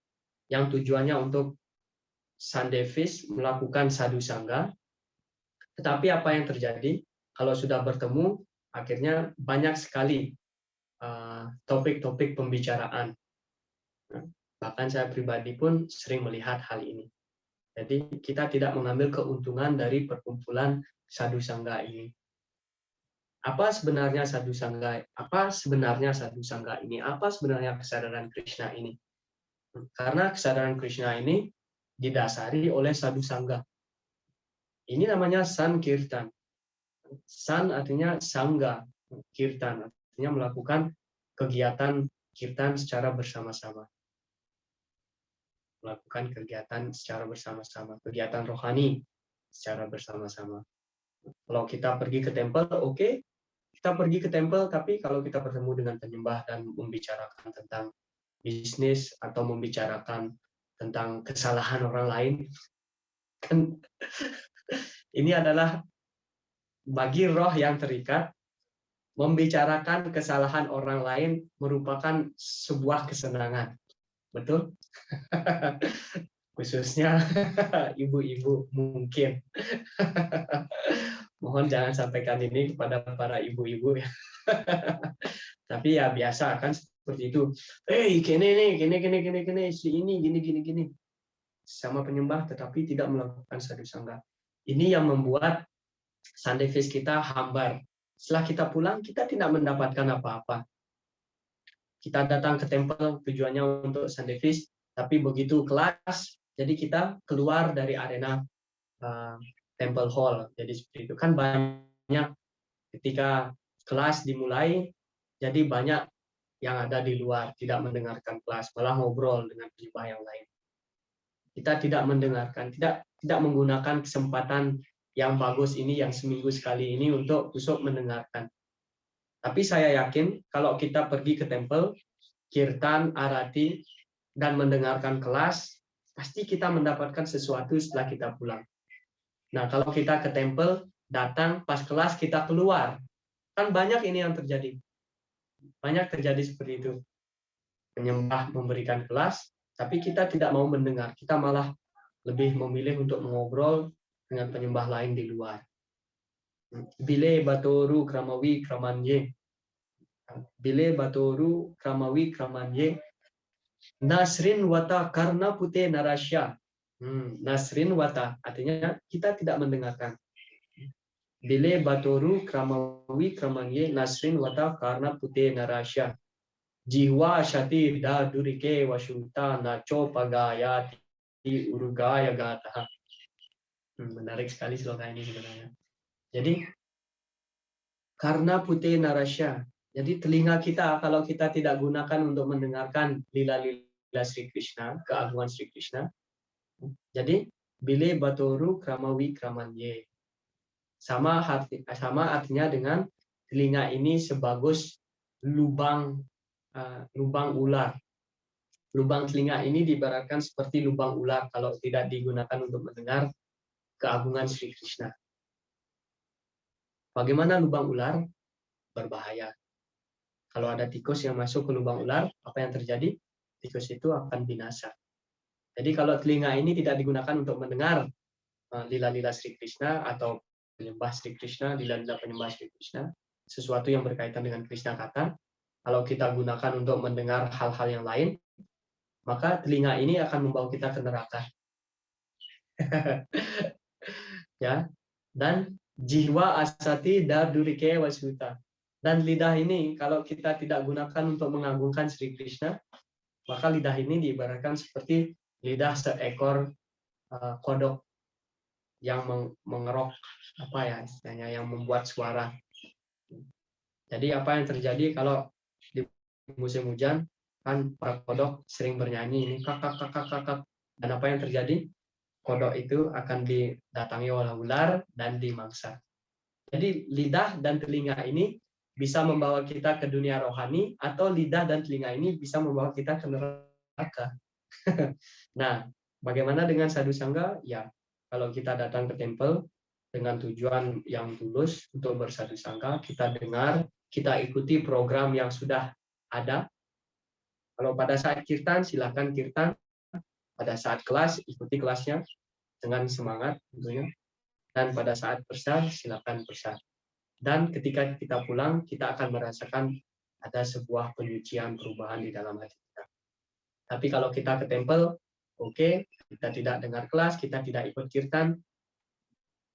yang tujuannya untuk sandevis melakukan sadhu sangga, tetapi apa yang terjadi kalau sudah bertemu, akhirnya banyak sekali topik-topik pembicaraan. Bahkan saya pribadi pun sering melihat hal ini. Jadi kita tidak mengambil keuntungan dari perkumpulan sadhu sangga ini. Apa sebenarnya sadhu sangga? Apa sebenarnya sadhu sangga ini? Apa sebenarnya kesadaran Krishna ini? Karena kesadaran Krishna ini didasari oleh sadhu sangga. Ini namanya sankirtan. San artinya sangga, kirtan artinya melakukan kegiatan kirtan secara bersama-sama. Melakukan kegiatan secara bersama-sama, kegiatan rohani secara bersama-sama. Kalau kita pergi ke tempel, oke, kita pergi ke tempel, tapi kalau kita bertemu dengan penyembah dan membicarakan tentang bisnis atau membicarakan tentang kesalahan orang lain, kan ini adalah bagi roh yang terikat, membicarakan kesalahan orang lain merupakan sebuah kesenangan. Betul? Khususnya ibu-ibu mungkin. Mohon jangan sampaikan ini kepada para ibu-ibu ya. Tapi ya biasa kan seperti itu. Gini nih, gini, si ini gini. sama penyembah tetapi tidak melakukan sadhu sangga. Ini yang membuat Sunday feast kita hambar. Setelah kita pulang, kita tidak mendapatkan apa-apa. Kita datang ke temple tujuannya untuk Sunday feast, tapi begitu kelas, jadi kita keluar dari arena temple hall. Jadi seperti itu kan banyak ketika kelas dimulai, jadi banyak yang ada di luar tidak mendengarkan kelas, malah ngobrol dengan penyembah yang lain. Kita tidak mendengarkan, tidak menggunakan kesempatan yang bagus ini, yang seminggu sekali ini untuk mendengarkan. Tapi saya yakin kalau kita pergi ke temple, kirtan, arati, dan mendengarkan kelas, pasti kita mendapatkan sesuatu setelah kita pulang. Nah, kalau kita ke temple, datang, pas kelas kita keluar. Kan banyak ini yang terjadi. Banyak terjadi seperti itu. Penyembah memberikan kelas, tapi kita tidak mau mendengar. Kita malah lebih memilih untuk mengobrol dengan penyembah lain di luar. Bile batoru kramawi kramanye. Bile batoru kramawi kramanye. Nasrin wata karna pute narasya. Nasrin wata, artinya kita tidak mendengarkan. Bile batoru kramawi kramanye nasrin wata karna pute narasya. Jiwa syati da durike wasuta naco pagaya di urugaya gata. Menarik sekali sloka ini sebenarnya. Jadi karena putih narasya. Jadi telinga kita kalau kita tidak gunakan untuk mendengarkan lila-lila Sri Krishna, keagungan Sri Krishna. Jadi bile batoru kramawi kramanye. Sama artinya dengan telinga ini sebagus lubang ular. Lubang telinga ini diibaratkan seperti lubang ular kalau tidak digunakan untuk mendengar keagungan Sri Krishna. Bagaimana lubang ular? Berbahaya. Kalau ada tikus yang masuk ke lubang ular, apa yang terjadi? Tikus itu akan binasa. Jadi kalau telinga ini tidak digunakan untuk mendengar lila-lila Sri Krishna atau penyembah Sri Krishna, lila-lila penyembah Sri Krishna, sesuatu yang berkaitan dengan Krishna kata, kalau kita gunakan untuk mendengar hal-hal yang lain, maka telinga ini akan membawa kita ke neraka. Ya, dan jiwa asati dardurike wasuta. Dan lidah ini kalau kita tidak gunakan untuk mengagungkan Sri Krishna, maka lidah ini diibaratkan seperti lidah seekor kodok yang mengerok, apa ya istilahnya, yang membuat suara. Jadi apa yang terjadi kalau di musim hujan kan para kodok sering bernyanyi ini kakak kakak kakak, dan apa yang terjadi? Kodok itu akan didatangi oleh ular dan dimangsa. Jadi lidah dan telinga ini bisa membawa kita ke dunia rohani, atau lidah dan telinga ini bisa membawa kita ke neraka. Nah, bagaimana dengan sadhu sangga? Ya, kalau kita datang ke temple dengan tujuan yang tulus untuk bersadhu sangga, kita dengar, kita ikuti program yang sudah ada. Kalau pada saat kirtan, silakan kirtan. Pada saat kelas, ikuti kelasnya dengan semangat tentunya. Dan pada saat persar, silakan persar. Dan ketika kita pulang, kita akan merasakan ada sebuah penyucian, perubahan di dalam hati kita. Tapi kalau kita ke temple, oke, kita tidak dengar kelas, kita tidak ikut kirtan,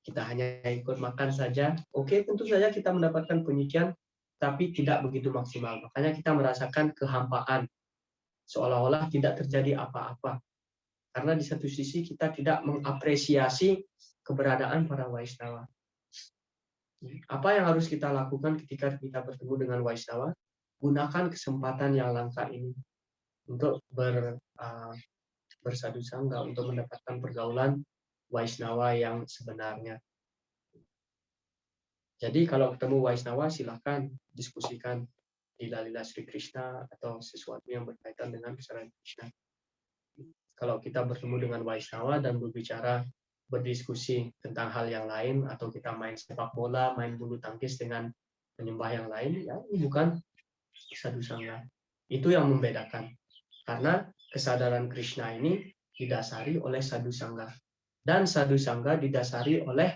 kita hanya ikut makan saja, oke, tentu saja kita mendapatkan penyucian, tapi tidak begitu maksimal. Makanya kita merasakan kehampaan, seolah-olah tidak terjadi apa-apa. Karena di satu sisi kita tidak mengapresiasi keberadaan para Vaishnava. Apa yang harus kita lakukan ketika kita bertemu dengan Vaishnava? Gunakan kesempatan yang langka ini untuk bersadhu sangga, untuk mendapatkan pergaulan Vaishnava yang sebenarnya. Jadi kalau ketemu Vaishnava, silahkan diskusikan lila-lila Sri Krishna atau sesuatu yang berkaitan dengan kesadaran Krishna. Kalau kita bertemu dengan Vaishnava dan berbicara, berdiskusi tentang hal yang lain, atau kita main sepak bola, main bulu tangkis dengan penyembah yang lain, ya ini bukan sadhu sangga. Itu yang membedakan. Karena kesadaran Krishna ini didasari oleh sadhu sangga. Dan sadhu sangga didasari oleh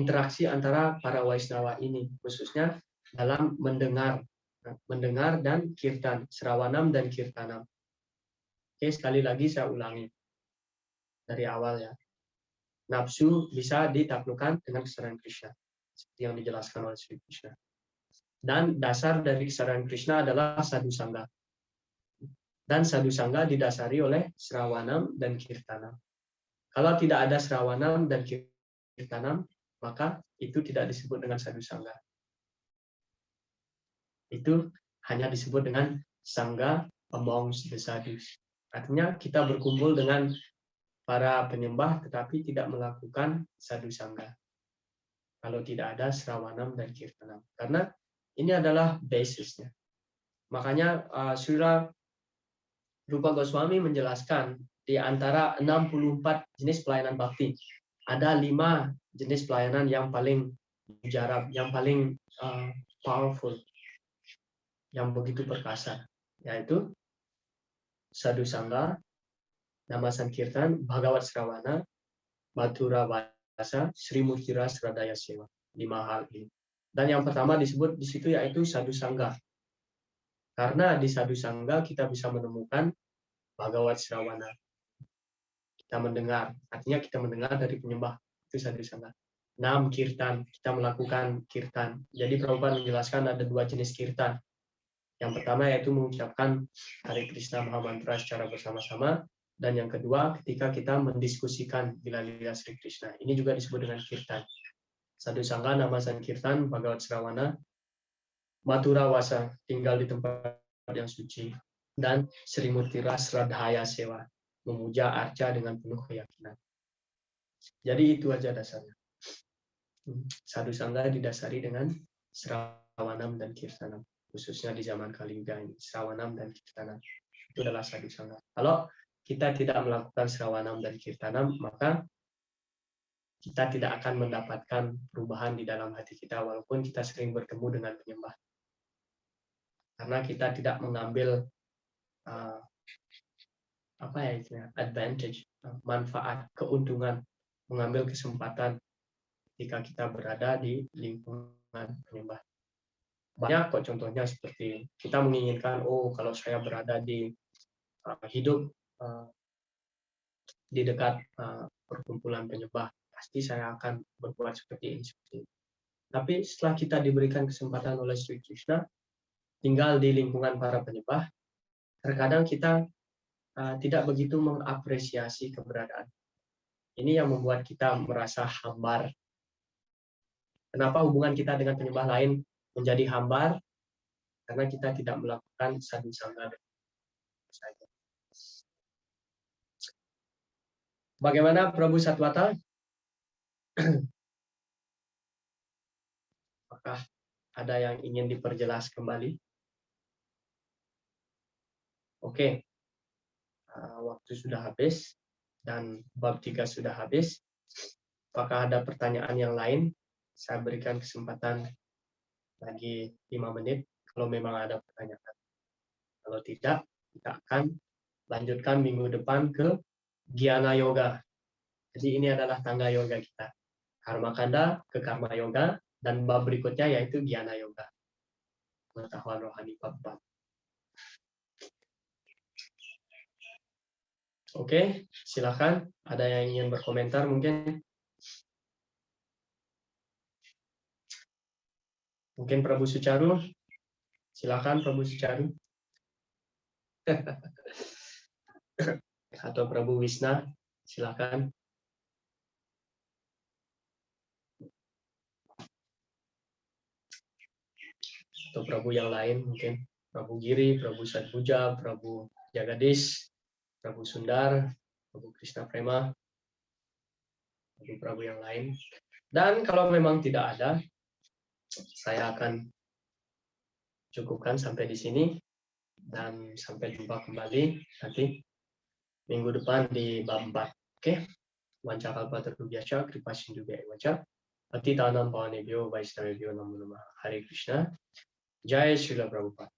interaksi antara para Vaishnava ini, khususnya dalam mendengar dan kirtan, srawanam dan kirtanam. Oke, sekali lagi saya ulangi dari awal ya. Nafsu bisa ditaklukkan dengan kesadaran Krishna, seperti yang dijelaskan oleh Sri Krishna. Dan dasar dari kesadaran Krishna adalah sadhu sangga. Dan sadhu sangga didasari oleh sravanam dan kirtanam. Kalau tidak ada sravanam dan kirtanam, maka itu tidak disebut dengan sadhu sangga. Itu hanya disebut dengan sangga amongst the sadhus. Artinya kita berkumpul dengan para penyembah tetapi tidak melakukan sadhu sangga. Kalau tidak ada sravanam dan kirtanam. Karena ini adalah basisnya. Makanya Srila Rupa Goswami menjelaskan di antara 64 jenis pelayanan bakti, ada 5 jenis pelayanan yang paling mujarab, yang paling powerful, yang begitu perkasa, yaitu sadhu sangga, nama sankirtan, bhagavat sravana, mathura vasa, Sri Murtira Sradaya Sewa. 5 hal ini. Dan yang pertama disebut di situ yaitu sadhu sangga. Karena di sadhu sangga kita bisa menemukan bhagavat sravana. Kita mendengar, artinya kita mendengar dari penyembah, itu sadhu sangga. 6 kirtan, kita melakukan kirtan. Jadi Prabhupada menjelaskan ada 2 jenis kirtan. Yang pertama yaitu mengucapkan Hare Krishna Mahamantra secara bersama-sama, dan yang kedua ketika kita mendiskusikan lila-lila Sri Krishna. Ini juga disebut dengan kirtan. Sadhu sangga, nama sankirtan, bhagavat sravana, mathura vasa, tinggal di tempat yang suci, dan Sri Murtira Sradhaya Sewa, memuja arca dengan penuh keyakinan. Jadi itu aja dasarnya. Sadhu sangga didasari dengan sravanam dan kirtanam, khususnya di zaman Kali Yuga ini. Sravanam dan kirtanam itu adalah sadhu sangga. Kalau kita tidak melakukan sravanam dan kirtanam, maka kita tidak akan mendapatkan perubahan di dalam hati kita, walaupun kita sering bertemu dengan penyembah. Karena kita tidak mengambil advantage, manfaat, keuntungan, mengambil kesempatan ketika kita berada di lingkungan penyembah. Banyak kok contohnya, seperti kita menginginkan, kalau saya berada di hidup di dekat perkumpulan penyembah, pasti saya akan berbuat seperti ini. Tapi setelah kita diberikan kesempatan oleh Sri Krishna, tinggal di lingkungan para penyembah, terkadang kita tidak begitu mengapresiasi keberadaan. Ini yang membuat kita merasa hambar. Kenapa hubungan kita dengan penyembah lain menjadi hambar? Karena kita tidak melakukan sadhu sangga. Bagaimana Prabu Satwata? Apakah ada yang ingin diperjelas kembali? Oke. Waktu sudah habis dan bab 3 sudah habis. Apakah ada pertanyaan yang lain? Saya berikan kesempatan lagi 5 menit kalau memang ada pertanyaan. Kalau tidak, kita akan lanjutkan minggu depan ke Gyana Yoga. Jadi ini adalah tangga yoga kita. Karma Kanda ke Karma Yoga, dan bab berikutnya yaitu Gyana Yoga. Pengetahuan rohani bab 4. Oke, silakan. Ada yang ingin berkomentar mungkin? Mungkin Prabu Sucaru? Silakan Prabu Sucaru. Atau Prabu Wisna, silakan. Atau Prabu yang lain mungkin. Prabu Giri, Prabu Sadbuja, Prabu Jagadis, Prabu Sundar, Prabu Krishna Prema, Prabu yang lain. Dan kalau memang tidak ada, saya akan cukupkan sampai di sini. Dan sampai jumpa kembali nanti minggu depan di bab 4. Oke? Wancakalpa terbiasa, kripa sindhu waca. Patitanam pawanebhyo, Vaishnavebhyo namo namah. Hare Krishna. Jai Srila Prabhupada.